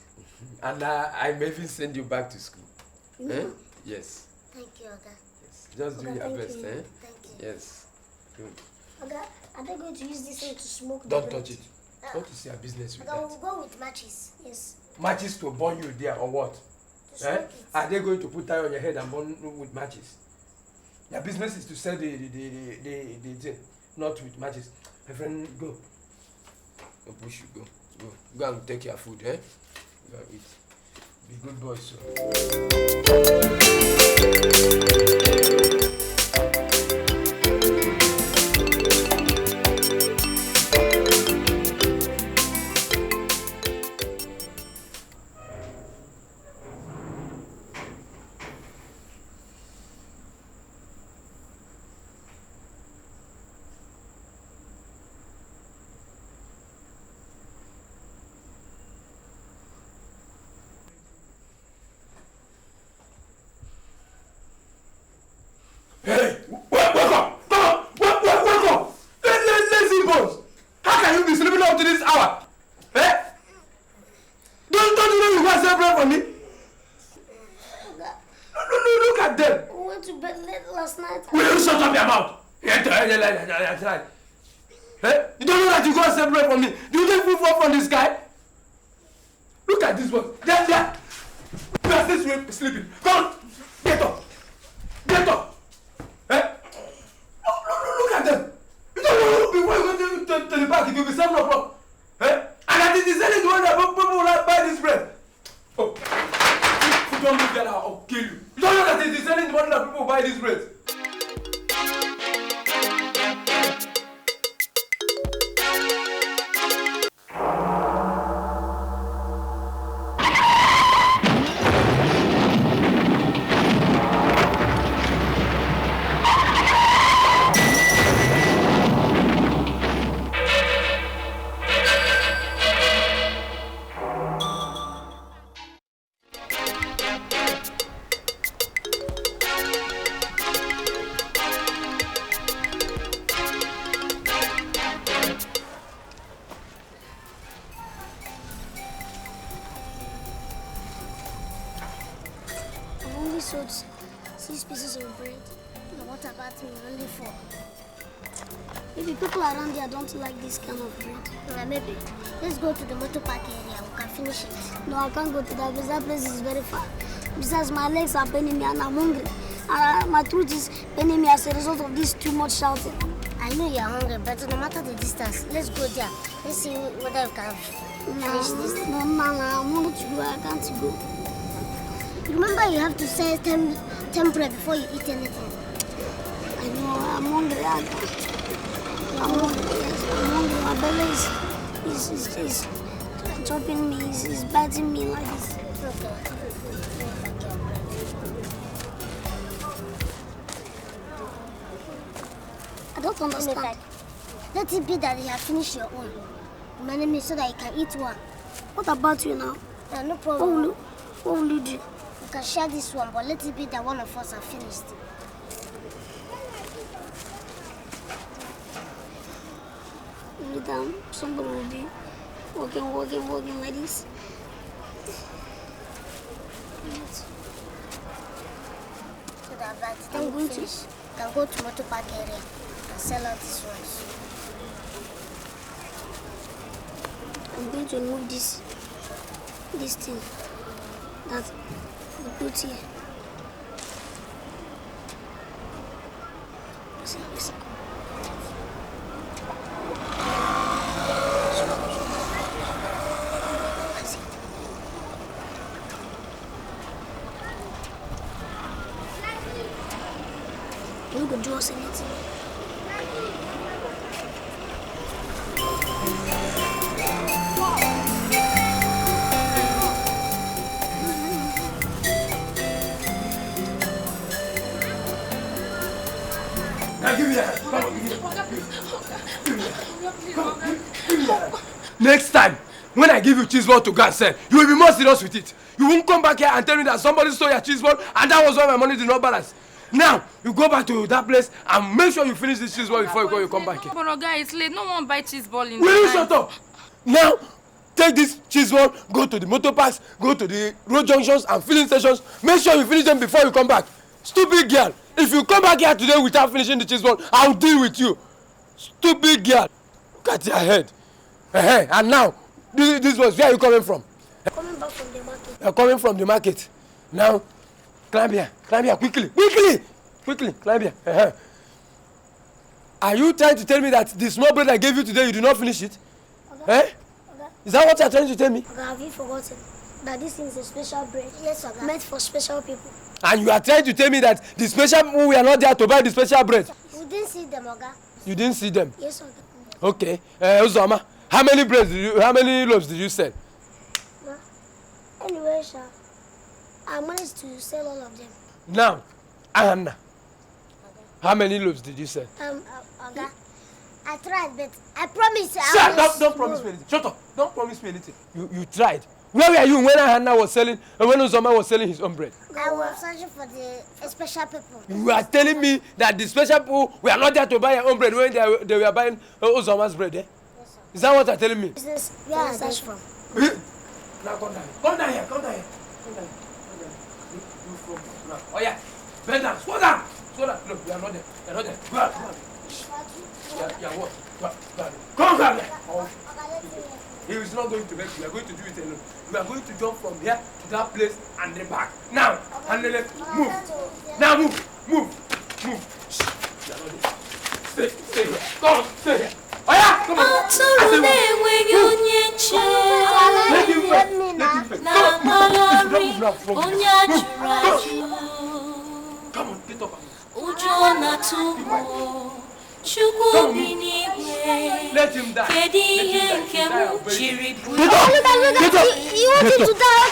And I may even send you back to school. No. Yes. Thank you, Oga. Yes. Just do Oga, your thank best, you. eh? Thank you. Yes. Good. Oga, are they going to use this thing to smoke? Don't touch it. Don't you see a business with Oga, that? we'll go with matches. Yes. Matches to burn you there or what? Smoke it. Are they going to put tie on your head and burn with matches? Their business is to sell the thing, not with matches. My friend, go. Go push you, go. Go and take your food, eh? Go and eat. Be good boy, so. for me? Look at them. We went to bed late last night. Will you shut up your mouth? Eh? You don't know that you got separate from me. Do you think we fall from the sky? Look at this one. There. You are still sleeping. Come on. Get up. Get up. Eh? Look at them. You don't know before you go to the park, it will be 7 o'clock. Eh? And I think it's only the one that people will buy this bread. Oh. If you don't look at that, I'll kill you. You don't know that it is only the one that people will buy this bread. sold 6 pieces of bread. Now what about me? Only 4. Maybe people around here don't like this kind of bread. Maybe. Let's go to the motor park area. We can finish it. No, I can't go to that because that place is very far. Besides, my legs are paining me and I'm hungry. My throat is paining me as a result of this too much shouting. I know you're hungry, but no matter the distance, let's go there. Let's see whether we can finish this. No, I'm hungry to go. I can't go. Remember, you have to say 10 bread before you eat anything. I know, I'm hungry. I'm hungry. My belly is chopping me, is biting me like this. Okay. I don't understand. Let it be that you have finished your own. Remind me so that you can eat one. What about you now? No problem. What will you do? You can share this one, but let it be that one of us are finished. Every time somebody will be walking like this. So that by the time you finish, you can go to motor park area and sell out these ones. I'm going to remove this thing that we put here. Listen. You could do us anything. Now give me that. Come on, give me that. Next time, when I give you cheese ball to go and sell, you will be more serious with it. You won't come back here and tell me that somebody stole your cheese ball and that was why my money did not balance. Now, you go back to that place and make sure you finish this cheese ball before you come back here. But guy, it's late. No one buy cheese ball in Will you shut up? Now, take this cheese ball, go to the motor parks, go to the road junctions and filling stations. Make sure you finish them before you come back. Stupid girl. If you come back here today without finishing the cheese ball, I'll deal with you. Stupid girl. Look at your head. And now, this was where are you coming from? Coming back from the market. You're coming from the market. Now, climb here, quickly, climb here. Are you trying to tell me that the small bread I gave you today, you did not finish it? Okay. Eh? Okay. Is that what you're trying to tell me? Okay, have you forgotten that this is a special bread? Yes, okay. Meant for special people. And you are trying to tell me that the special people were not there to buy the special bread? We didn't see them, Oga. You didn't see them? Yes, Okay. okay. Uzoma, how many loaves did you sell? Anyway, Sha, I managed to sell all of them. Now, Anna, how many loaves did you sell? Oga, I tried, but I promise Shut up! Don't promise me anything. Shut up! Don't promise me anything. You tried. Where were you when Hannah was selling, when Uzoma was selling his own bread? I was searching for the special people. You are telling me that the special people were not there to buy your own bread when they were buying Uzoma's bread, eh? Yes, sir. Is that what you're telling me? Where are they from? Now come down here. Come down here. Oh yeah, bend down, slow down. No, you are not there. You are not there. Go out. Yeah, what? Come grab me. He is not going to let you. We are going to do it alone. We are going to jump from here to that place and then back. Now, and then move. Now move. Shh. You are not there. Stay here. Come on, stay here. Oh yeah, come on. Let him first. Come on, get up. Let him die. Get up. You want him to die?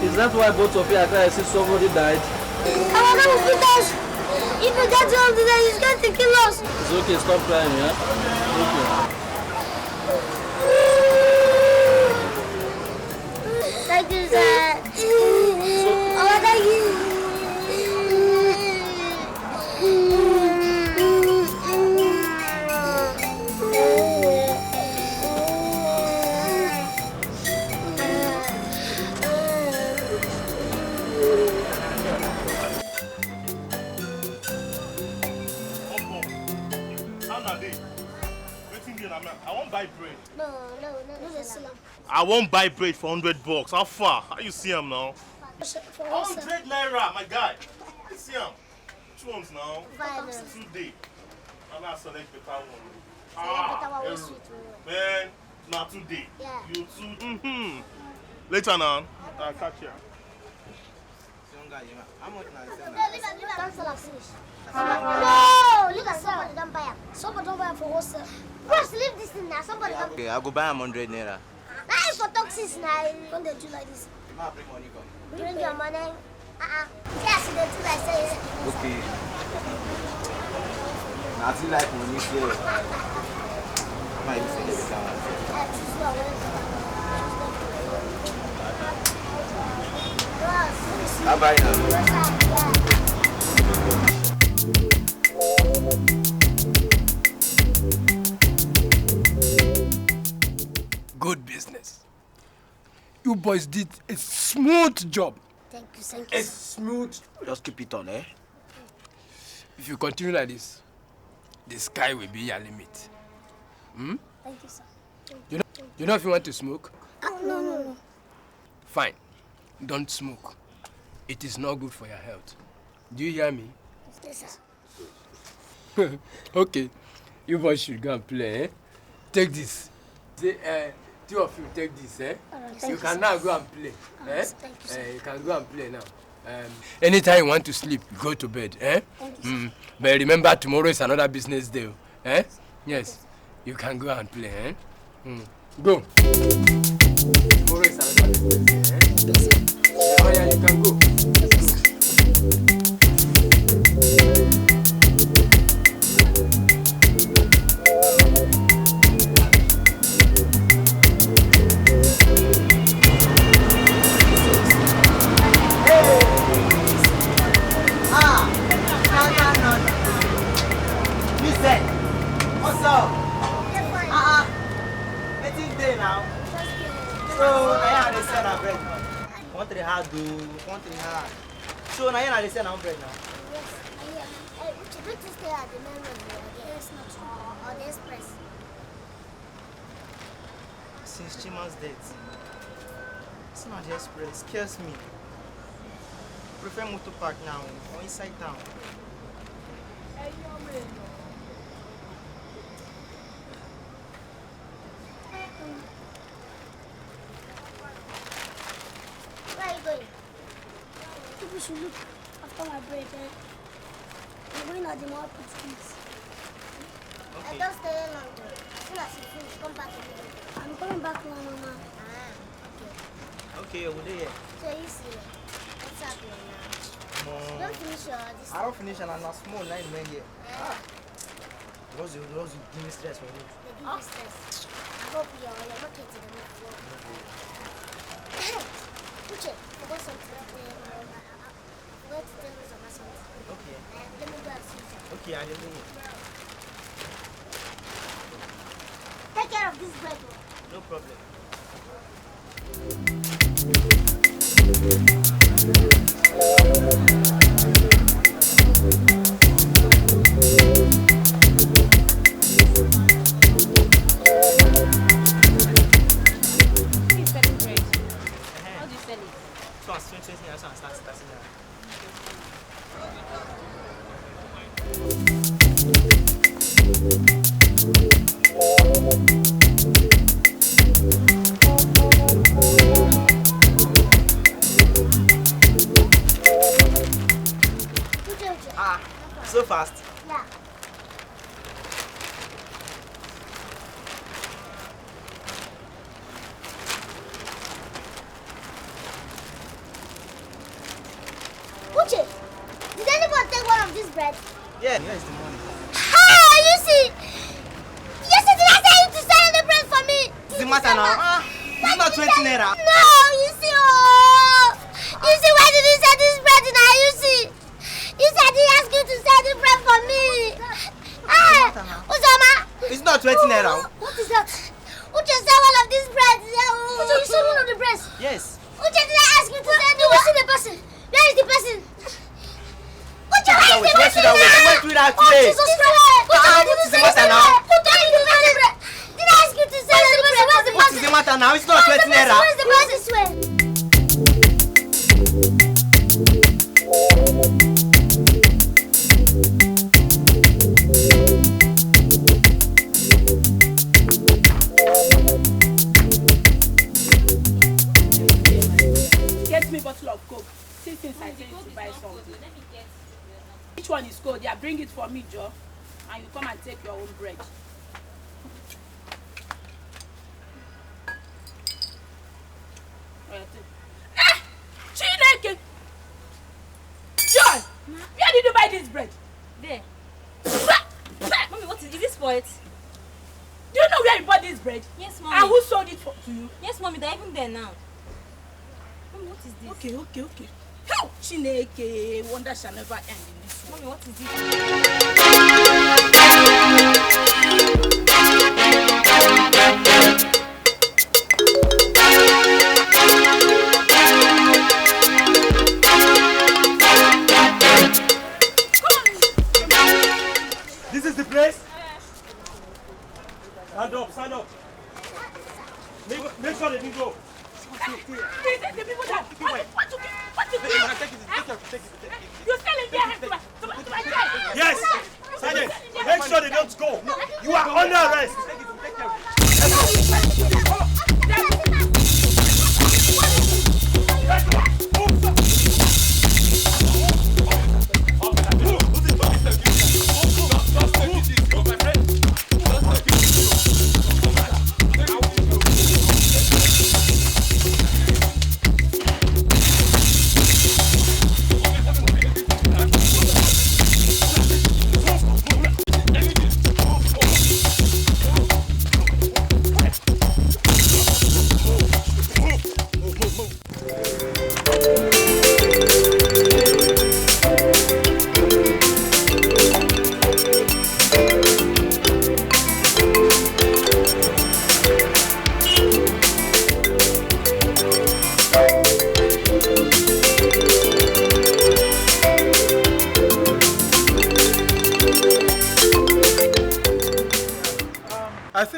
Is that why both of you are crying since somebody died? Our God will beat us. If we get to him today, he's going to kill us. It's okay, stop crying, yeah? Okay. Thank you, sir. Oh, thank you. I won't buy bread. No, I won't buy bread for $100. How far? How you see him now? 100 naira, my guy. You see him? Which ones now? 2 days. I'm not select better one. Man, not 2 days. Yeah. You too. Later now. I'll catch you. How much No, look at somebody don't buy him. Somebody don't buy him for wholesale. Bros, leave this thing now. Somebody don't. Okay, I'll go buy him 100 naira. Now it's for toxins now. Don't they do like this? Bring money, come. Bring your money. Yes, they do like say. Okay. Now, I feel like money here. I might say this I'll buy now. Good business. You boys did a smooth job. Thank you. A smooth. Just keep it on, eh? If you continue like this, the sky will be your limit. Thank you, sir. You know if you want to smoke? No. Fine. Don't smoke. It is not good for your health. Do you hear me? Yes, sir. Okay. You boys should go and play, eh? Take this. Two of you take this, eh? Right, you can now go and play. Right, Eh? thank you, sir. You can go and play now. Anytime you want to sleep, go to bed, eh? Thank you, sir. But remember, tomorrow is another business day, eh? Yes. You can go and play, eh? Go. Tomorrow is another business day, eh? Oh yeah, you can go. now. So, now they sell our bread. Country hard, do. Country hard. So, now they sell our bread now. Yes, don't you stay at the main road or the express? Since Chima's death, it's not the express. Scares me. Prefer motor park now or inside town. Where are you going? People should look after my bread. I'm going at the market, please. Okay. I don't stay long. As soon as you finish, come back again. I'm coming back now, Mama. Okay, over there. So you see, what's happening now? Don't finish your this. I don't finish and I'm not small 9 men here. Those give me stress for me. They give you stress. I hope you're not getting them before. Uche, I forgot something. I forgot to tell you something. Okay. Let me go and see you. Okay, I will do it. Take care of this bread. No problem. He's selling bread. How do you sell it? So I'm 20 years and start now. Ah, so fast. Yeah. Uche, did anyone take one of this bread? Yeah, here's the money. Ah, you see? Yesterday I said you to sell the bread for me. What's the matter now? It's not 20 naira. No, you see, oh. You see, why did you sell this bread now? You see? You said he asked you to sell the bread for me. Ah, Uzoma. It's not 20 naira. What is that? Uche, sell one of these breads. Uche, you sold one of the breads? Yes. Uche, did I ask you to sell the bread? See the person. Where is the person? Uche, where is the person? She went through that Oh, today. Jesus Christ. Uche, why did you What's the sell matter the now? bread? Uche, where is the person? Did I ask you to sell the bread? Where's the What person? is the matter now? It's not 20 naira. Where's the person? This way. Get me a bottle of Coke. Since I tell you to buy something. Which one is cold? Yeah, bring it for me, Joe. And you come and take your own bread. Chineke! John! Where did you buy this bread? There. Mommy, what is this for it? Do you know where you bought this bread? Yes, Mommy. And who sold it to you? Yes, Mommy, they're even there now. Mommy, what is this? Okay. Help! Chineke, wonder shall never end in this world. Mommy, what is this? This is the place? Stand up. Make sure they didn't go. The people that what you do? You're selling their head to my child. Yes, Sergeant, make sure they don't go. You are under arrest.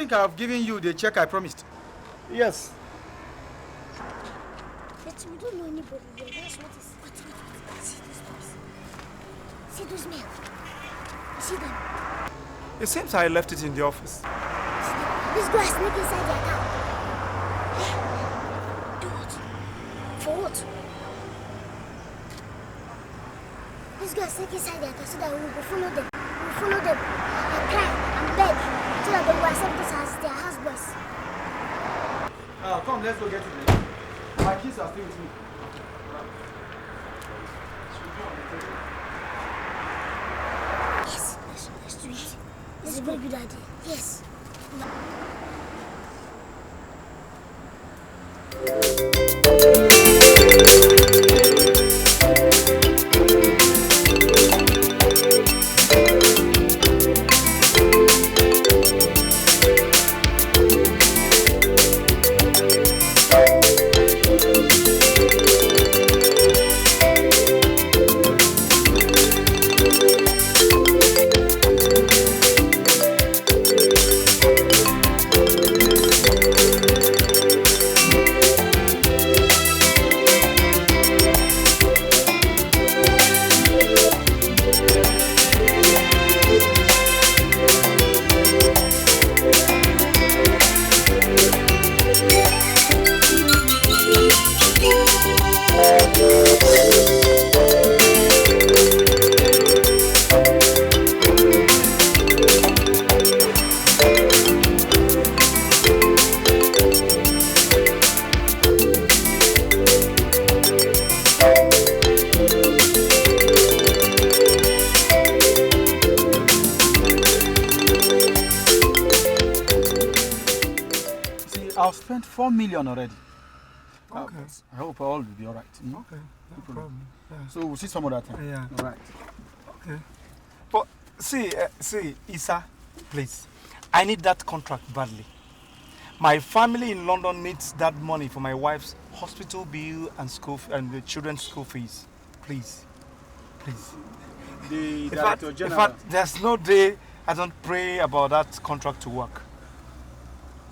think I have given you the check I promised. Yes. But we don't know anybody here. That's what is. Wait. See those boys. See those men. You see them? It seems I left it in the office. Let's go and sneak inside their car. Do what? For what? Let's go and sneak inside their car so that we will follow them. We'll follow them and cry and beg so that they will accept us as their houseboys. Come, let's go get to them. My kids are still with me. Yes, let's do it. This is a very good idea. Yes. I've spent 4 million already. Okay. I hope all will be all right. Okay, no problem. Yeah. So we'll see some other time. Yeah. All right. Okay. But see, Isa, please. I need that contract badly. My family in London needs that money for my wife's hospital bill and the children's school fees. Please. Please. The Director in General. fact, there's no day I don't pray about that contract to work.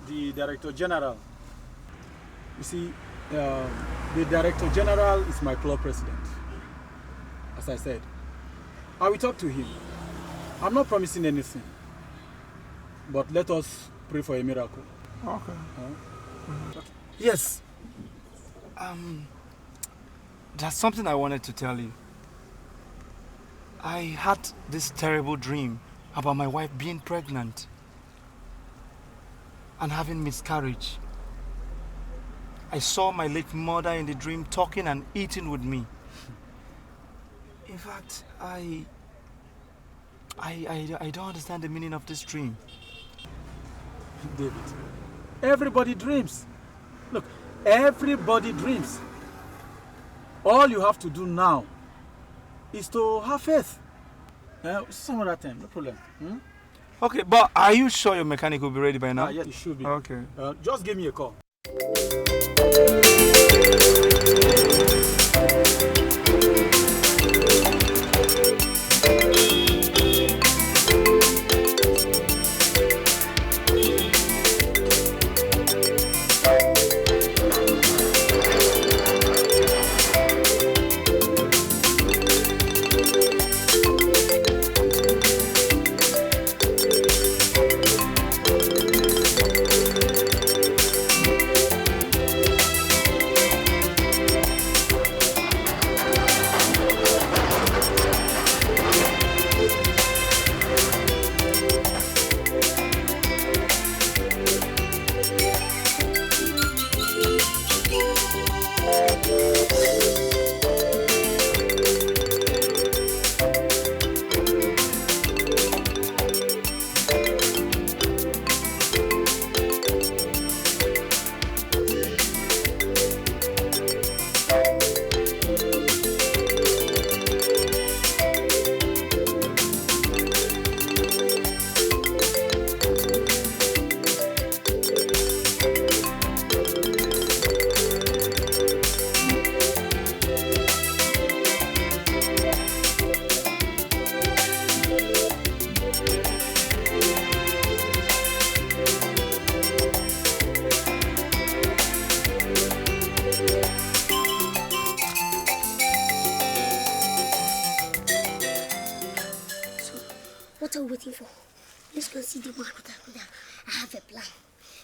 The Director General. You see, the Director General is my club president. As I said, I will talk to him. I'm not promising anything, but let us pray for a miracle. Okay. Yes. There's something I wanted to tell you. I had this terrible dream about my wife being pregnant and having miscarriage. I saw my late mother in the dream talking and eating with me. In fact, I don't understand the meaning of this dream. David, everybody dreams. Look, everybody dreams. All you have to do now is to have faith. Some other time, no problem. Okay, but are you sure your mechanic will be ready by now? Yes, it should be. Okay. Just give me a call.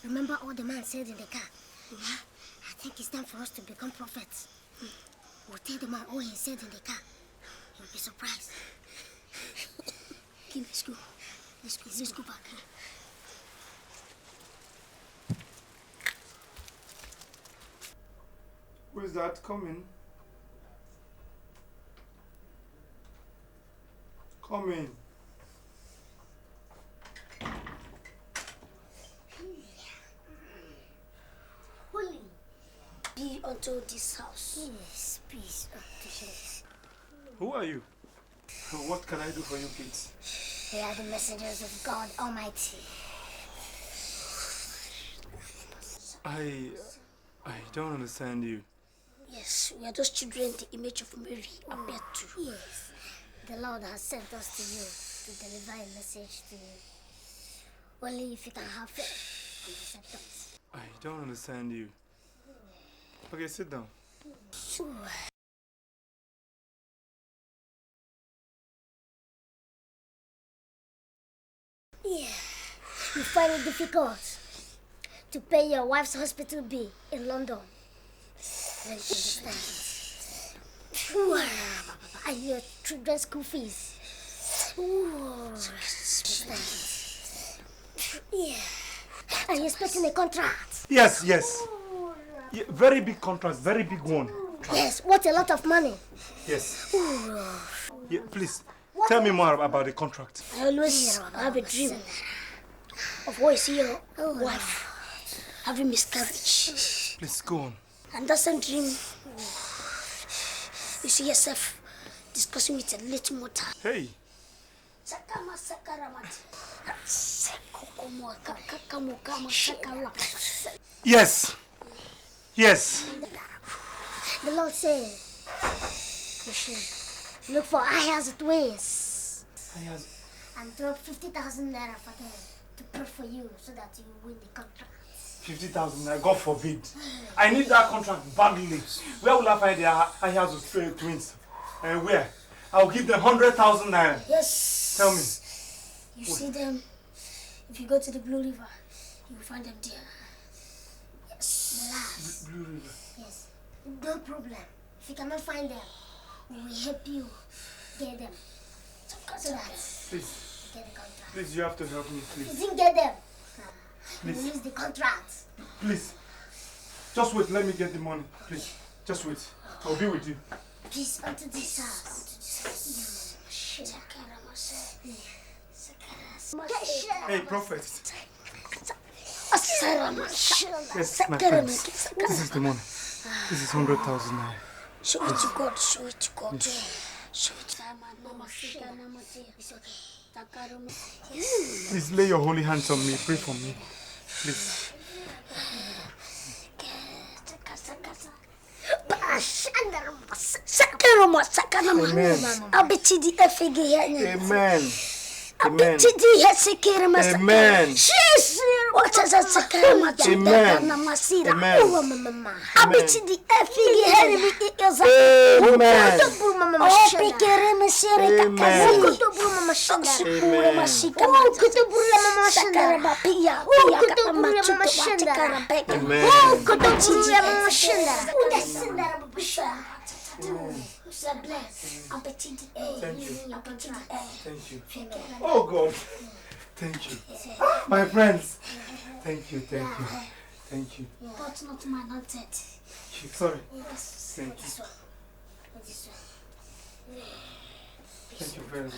Remember all the man said in the car? I think it's time for us to become prophets. We'll tell the man all he said in the car. He'll be surprised. Okay, let's go. Let's go back. Who is that coming? Come in. Holy be unto this house. Yes, peace unto this. Who are you? What can I do for you, kids? They are the messengers of God Almighty. I don't understand you. Yes, we are just children the image of Mary appeared to. Yes, the Lord has sent us to you to deliver a message to you. Only if you can have faith and accept us. I don't understand you. Okay, sit down. Sure. Yeah, you find it difficult to pay your wife's hospital bill in London. Then you understand. And your children's school fees. Understand. Yeah. Are you expecting a contract? Yes. Yeah, very big contract, very big one. Yes, what a lot of money. Yes. Yeah, please, tell me more about the contract. I always have a dream of what you see your wife having miscarriage. Please, go on. And that same dream, you see yourself discussing with a little mother. Hey. Yes. The Lord said, you should look for Aya's twins. And drop 50,000 naira for them to pray for you so that you win the contract. 50,000 naira, God forbid. I need that contract badly. Where will I find the Aya's twins? And where? I'll give them 100,000 naira. Yes. Tell me. You see them, if you go to the Blue River, you will find them there. Yes. Blue River. Yes. No problem. If you cannot find them, we will help you get them. So that Please. you get the contract. Please, you have to help me, You please. didn't get them. You Please. lose the contract. Please. Just wait, let me get the money. Please. Just wait. I'll be with you. Please, onto this house. Hey, prophet. Yes, my friends. This is the money. This is 100,000 naira. Show it to God, show it to God. Yes. Show it to Please lay your holy hands on me. Pray for me. Please. Amen. Amen. Amen. Amen. What is that? Amen. Thank you. Oh God. Thank you. My friends. Thank you. Thank you. But not mine, not that. Sorry. Yes. Thank you. Thank you very much.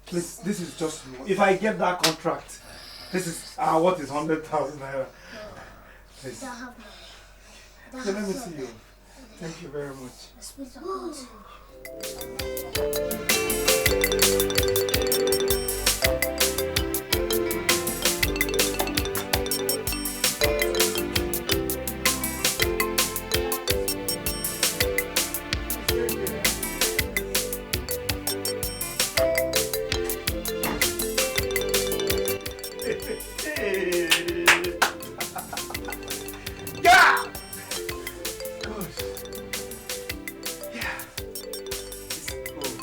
Please, this is just if I get that contract, this is what is 100,000 naira. Please. So let me see you. Thank you very much. Yeah! Good. Yeah. It's good.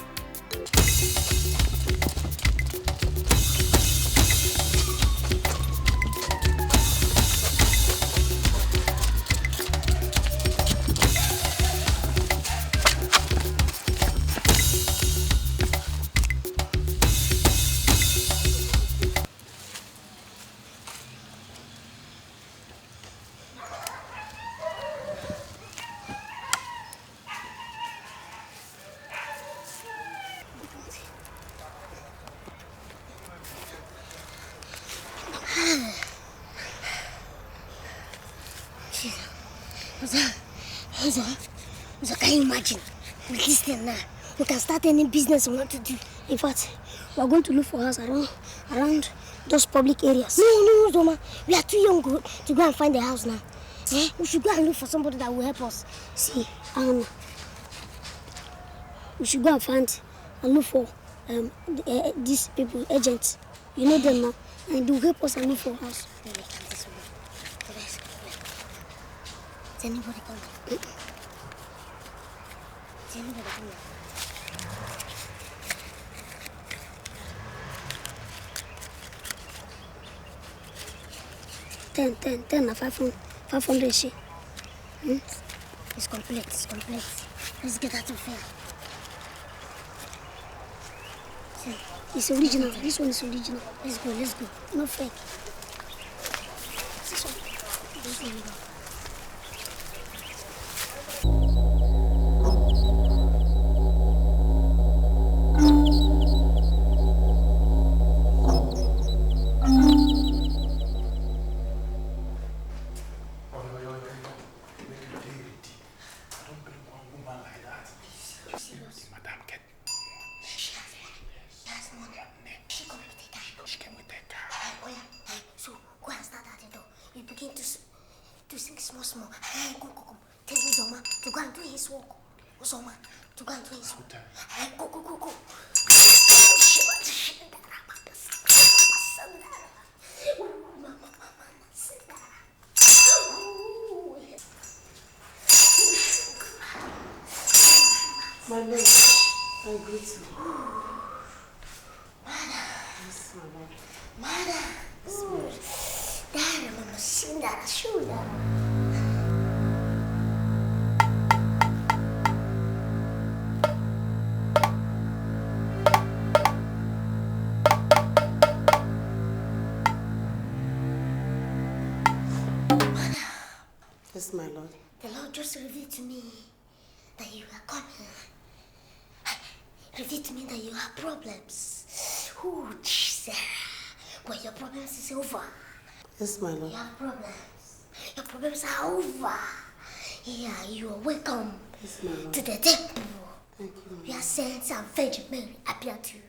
So can you imagine? With this thing now, we can start any business we want to do. In fact, we are going to look for us around those public areas. No, Zoma. We are too young to go and find a house now. We should go and look for somebody that will help us. See, we should go and find and look for these people, agents. You know them now. And they will help us and look for a house. Is anybody coming? Is anybody coming? Ten, 500 she. It's complete. Let's get out of here. See, it's original. This one is original. Let's go. No fake. This one. Small. Go. Tell Uzoma to go and do his work. Uzoma to go and do his work. Go. My lord, I greet you. Yes, my lord. Mother. Dad, Mama, sing that shoulder. Yes, my lord. The Lord just revealed to me that you are coming. Revealed to me that you have problems. Oh, Jesus. But your problems is over. Yes, my lord. You have problems. Your problems are over. Yeah, you are welcome to the temple. Thank you. We are saints and Virgin Mary appear to you.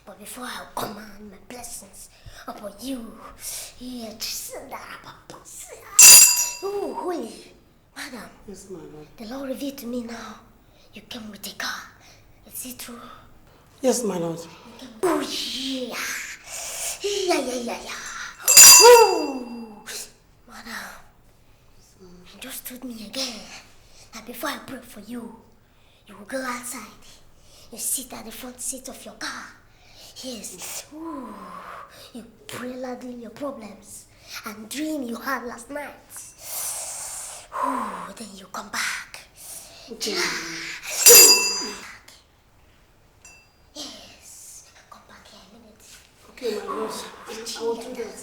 But before I command my blessings upon you, oh, holy madam. Yes, my lord. The Lord revealed to me now. You came with a car. Is it true? Yes, my lord. Oh, yeah. Yeah. Oh, madam. You just told me again that before I pray for you, you will go outside. You sit at the front seat of your car. Yes. Ooh. You pray loudly your problems and dream you had last night. Ooh. Then you come back. Okay. Yes. Come back here a minute. Okay, my lord. I will do that.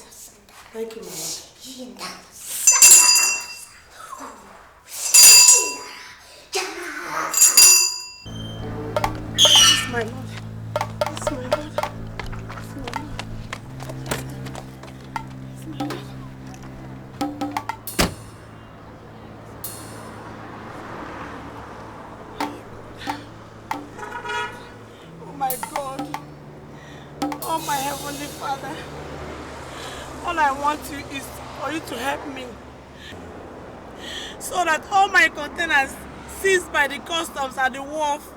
Thank you, my lord. Yes, my lord. Yes, my lord. Oh my God. Oh my Heavenly Father. All I want you is for you to help me. So that all my containers seized by the customs at the wharf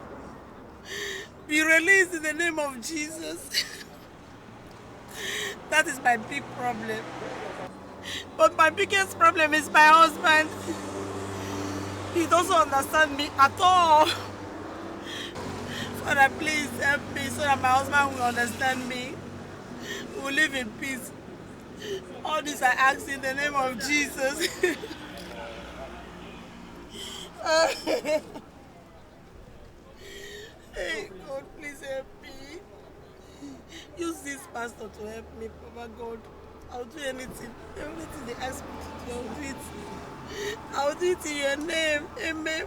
be released in the name of Jesus. That is my big problem. But my biggest problem is my husband. He doesn't understand me at all. Father, please help me so that my husband will understand me. We will live in peace. All this I ask in the name of Jesus. Hey, God, please help me. Use this pastor to help me, Papa God. I'll do anything. Everything they ask me to do, I'll do it. I'll do it in your name. Amen.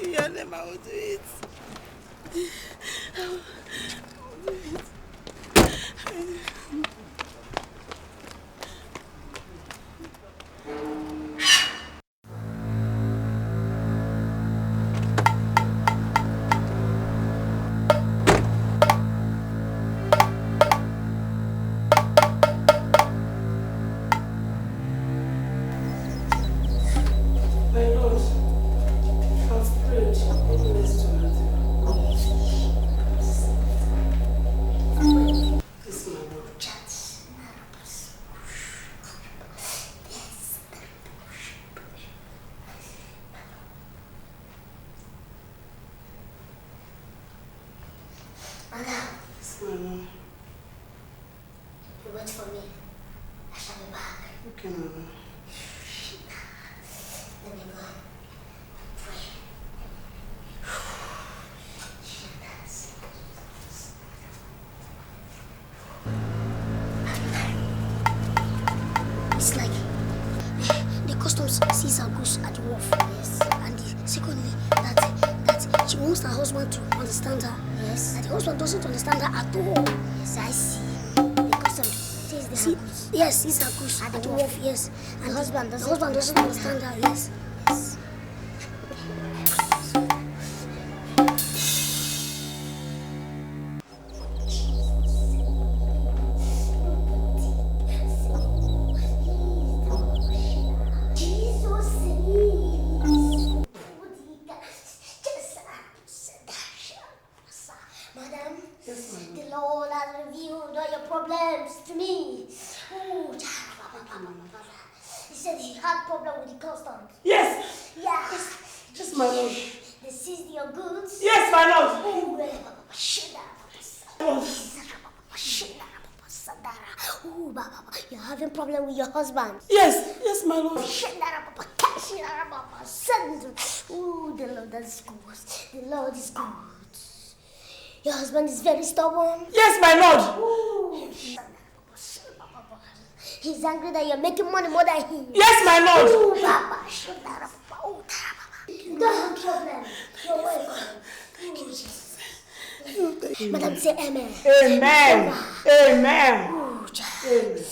In your name, I will do it. I will do Yes, Mama. You wait for me. I shall be back. Okay, Mama. Let me go. Pray. It's like the customs sees her goods at the wharf. Yes. And secondly, that she wants her husband to understand her. Yes. That the husband doesn't understand her at all. Yes, I see. The customs sees the goods. Yes, sees her goods at the wharf. Yes. And the husband doesn't understand her. Yes. Yes. Madam, the Lord has revealed all your problems to me. Oh, he said he had problem with the customs. Yes. Yeah. Yes, my lord. They seized your goods. Yes, my lord. Oh, you're having problem with your husband. Yes, my lord. Oh, the Lord is good. The Lord is good. Your husband is very stubborn. Yes, my lord. Ooh. He's angry that you're making money more than him. Yes, my lord. Ooh, Baba. You don't have problem. You're welcome. Thank you, Jesus. Madam, say amen. Amen. Amen. Ooh, Amen.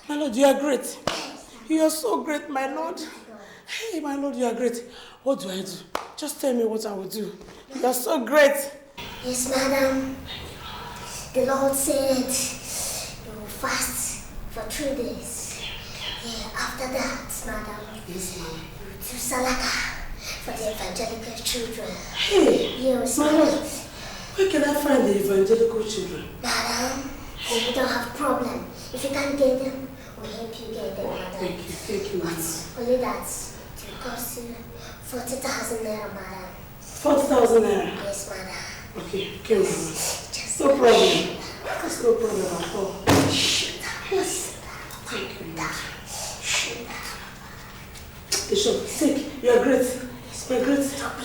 My lord, you are great. You are so great, my lord. Hey, my lord, you are great. What do I do? Just tell me what I will do. You are so great. Yes, madam. The Lord said you will fast for 3 days. Yeah, after that, madam, yes, ma'am. you will do salaka for the evangelical children. Hey, yes, my lord. Where can I find the evangelical children? Madam, we don't have problem. If you can't get them, we'll help you get them, madam. Thank you, madam. Only that it will cost you 40,000 naira, madam. 40,000 naira? Yes, madam. Okay, madam. No problem. That's no problem at all. Yes. Thank you, madam. Bishop, sick. You are great. You are great. Stop it,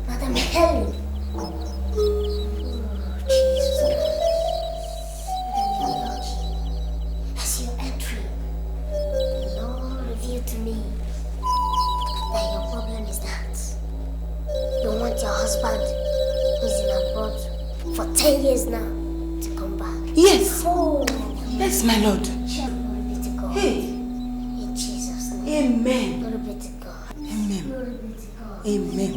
Madam Helen. Jesus Christ. As you entry, the Lord revealed to me that your problem is that you want your husband, who's in abroad for 10 years now, to come back. Yes. Oh, yes, my lord. Glory be to God. Hey. In Jesus' name. Amen. Glory be to God. Amen. Glory be to God. Amen.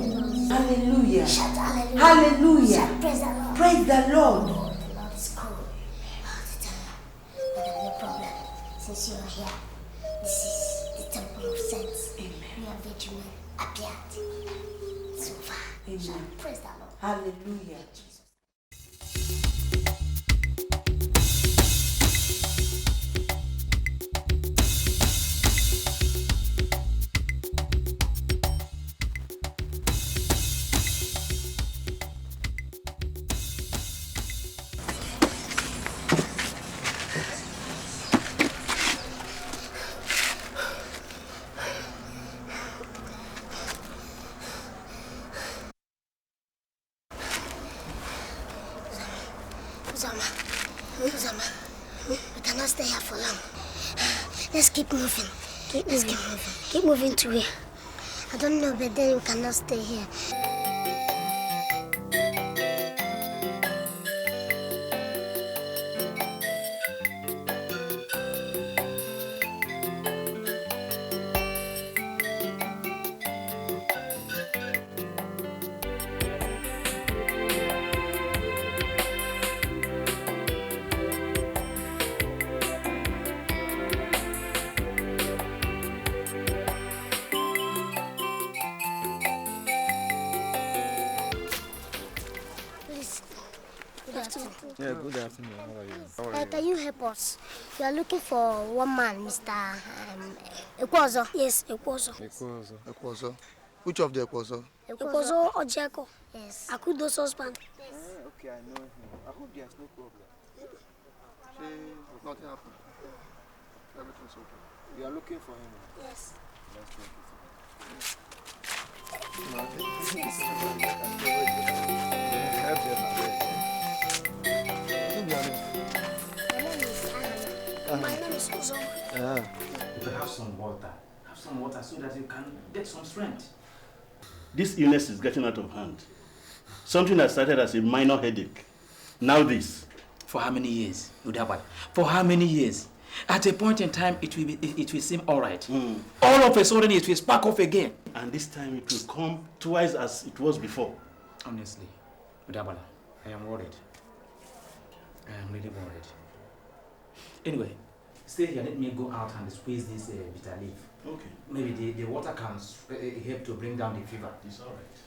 Hallelujah. Shout hallelujah. Hallelujah. Shout praise the Lord. Praise the Lord. Oh, the Lord is cool. All the time. But no problem. Since you are here, this is the temple of saints. Amen. We are vigilant, appeared. So far. Amen. Shout praise the Lord. Hallelujah. Uzama, we cannot stay here for long. Let's keep moving. Keep moving to where? I don't know, but then we cannot stay here. afternoon. Yeah, good afternoon. How are you? Can you help us? We are looking for one man, Mr. Ekwozo. Yes, Ekwozo. Ekwozo. Which of the Ekwozo? Ekwozo Ojako. Yes. Akudo's husband. Yes. Okay, I know him. I hope there's no problem. Nothing happened. Everything's okay. You are looking for him? Yes. Let's take it. My name is Uzoma. You can have some water. Have some water so that you can get some strength. This illness is getting out of hand. Something that started as a minor headache. Now this. For how many years, Udabad? For how many years? At a point in time, it will seem all right. All of a sudden, it will spark off again. And this time, it will come twice as it was before. Honestly, Udabala, I am worried. I am really worried. Anyway, stay here. Let me go out and squeeze this bitter leaf. Okay. Maybe the water can help to bring down the fever. It's all right.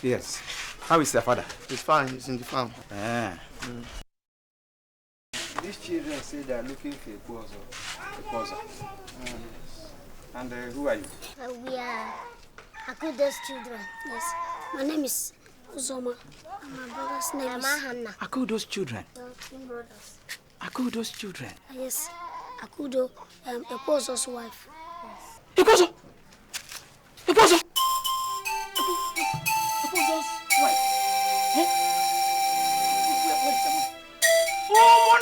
Yes. How is your father? He's fine. He's in the farm. These children say they are looking for Ekwozo. And who are you? We are Akudo's children. Yes. My name is Uzoma. And my brother's name is Hanna. Akudo's children. Twin brothers. Akudo's children. Yes. Akudo, Ekwozo's wife. Ekwozo! Ekwozo! Ekwozo's wife. Oh,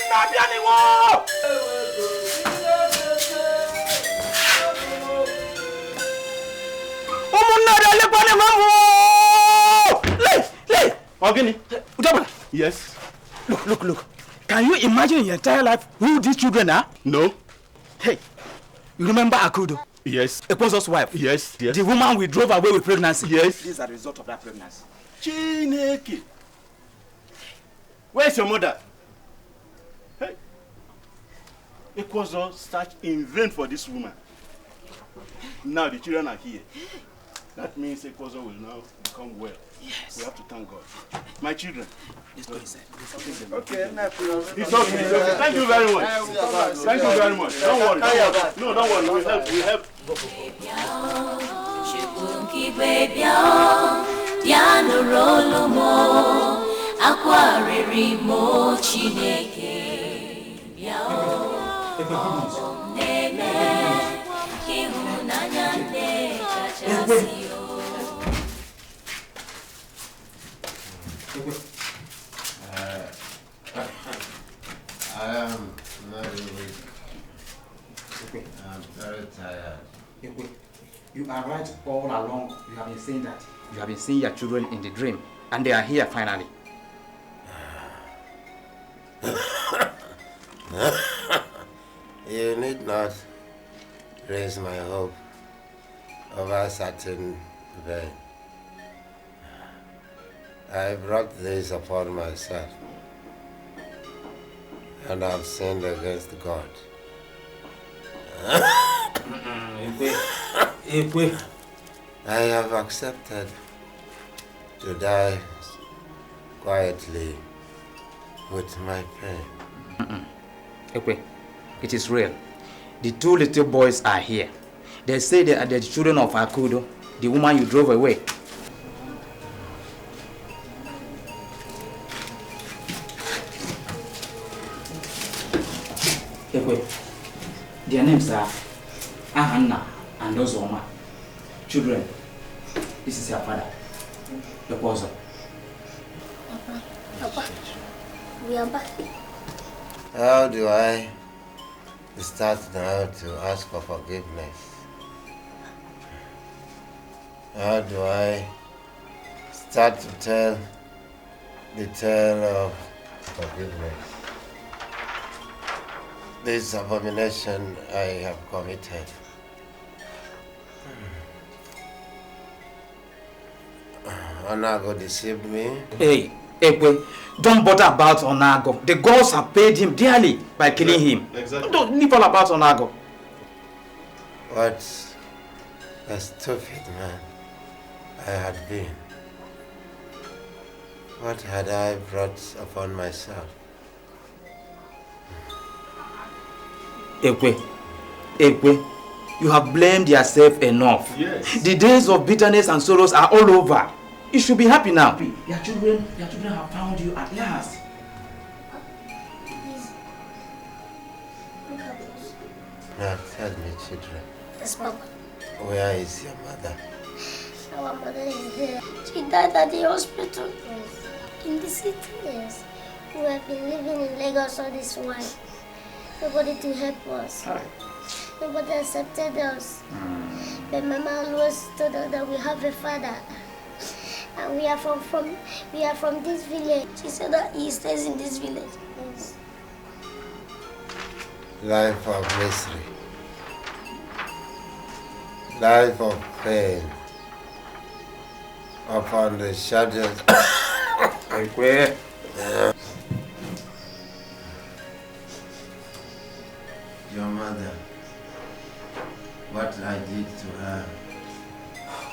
Ogini. Udabala. Yes. Look. Can you imagine in your entire life who these children are? No. Hey, you remember Akudo? Yes. Ekwozo's wife? Yes. The woman we drove away with pregnancy? Yes. This is a result of that pregnancy. Chineke. Where's your mother? Hey. Ekwozo searched in vain for this woman. Now the children are here. That means Ekwozo will now become well. Yes. We have to thank God. My children. Let's go inside. Okay, It's okay. Thank you very much. Thank you very much. Don't worry. No, don't worry. We help. I am very weak. I'm very tired. You are right all along. You have been saying that. You have been seeing your children in the dream, and they are here finally. You need not raise my hope over certain vain. I brought this upon myself, and I've sinned against God. I have accepted to die quietly with my pain. Ekwe, it is real. The two little boys are here. They say they are the children of Akudo, the woman you drove away. Ekwe, their names are Ahanna and Ozoma. Children, this is your father, Ekwozo. Papa, we are back. How do I start now to ask for forgiveness? How do I start to tell the tale of forgiveness. This abomination I have committed. Onago deceived me. Hey, Ekwe, don't bother about Onago. The gods have paid him dearly by killing him. Exactly. Don't leave all about Onago. What a stupid man I had been. What had I brought upon myself? Ekwe, you have blamed yourself enough. Yes. The days of bitterness and sorrows are all over. You should be happy now. Your children have found you at last. Please, look at us. Now tell me, children. Yes, Papa. Where is your mother? Our mother is there. She died at the hospital. Yes. In the city. Yes. We have been living in Lagos all this while. Nobody to help us. Hi. Nobody accepted us. But Mama always told us that we have a father. And we are from this village. She said that he stays in this village. Yes. Life of misery. Life of pain. Upon the shadows. Where? Your mother, what I did to her,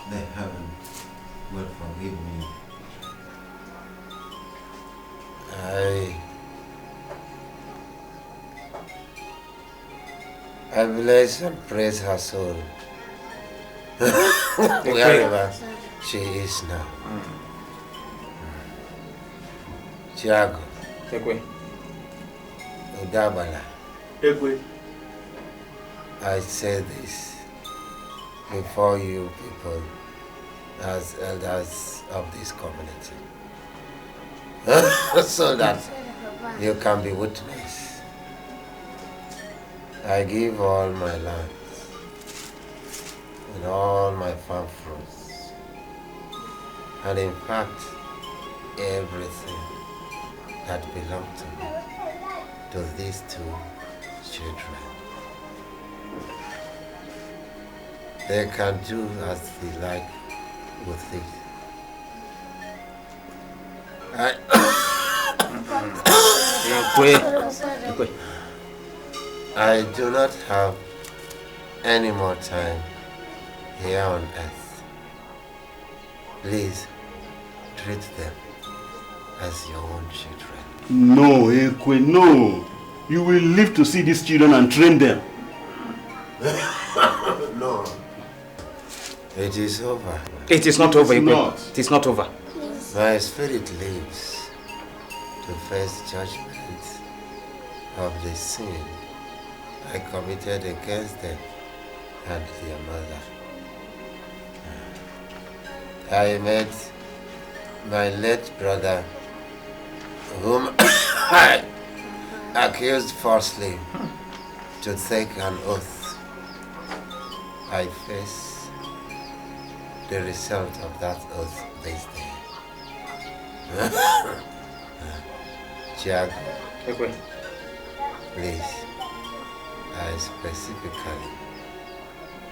the heaven will forgive me. I bless and praise her soul. Wherever she is now. Tiago. Ekwe. Udabala. Ekwe. I say this before you people as elders of this community. So that you can be witness. I give all my lands and all my farm fruits, and in fact everything that belonged to me to these two children. They can do as they like with it. I do not have any more time here on earth. Please treat them as your own children. No, Ekwe, no. You will live to see these children and train them. No. It is over. It is not over, Ekwe. It is not over. My spirit lives to face judgment of the sin I committed against them and their mother. I met my late brother, whom I accused falsely to take an oath. I face the result of that oath this day. Tiago, please, I specifically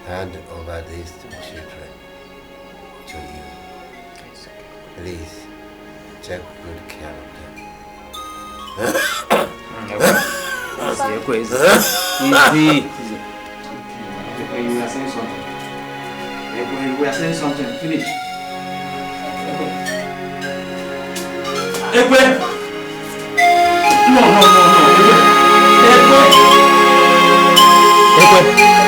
hand over these two children to you. Please, take good care of them. Easy. You were saying something. You were saying something. Finish. Ekwe! No. Ekwe!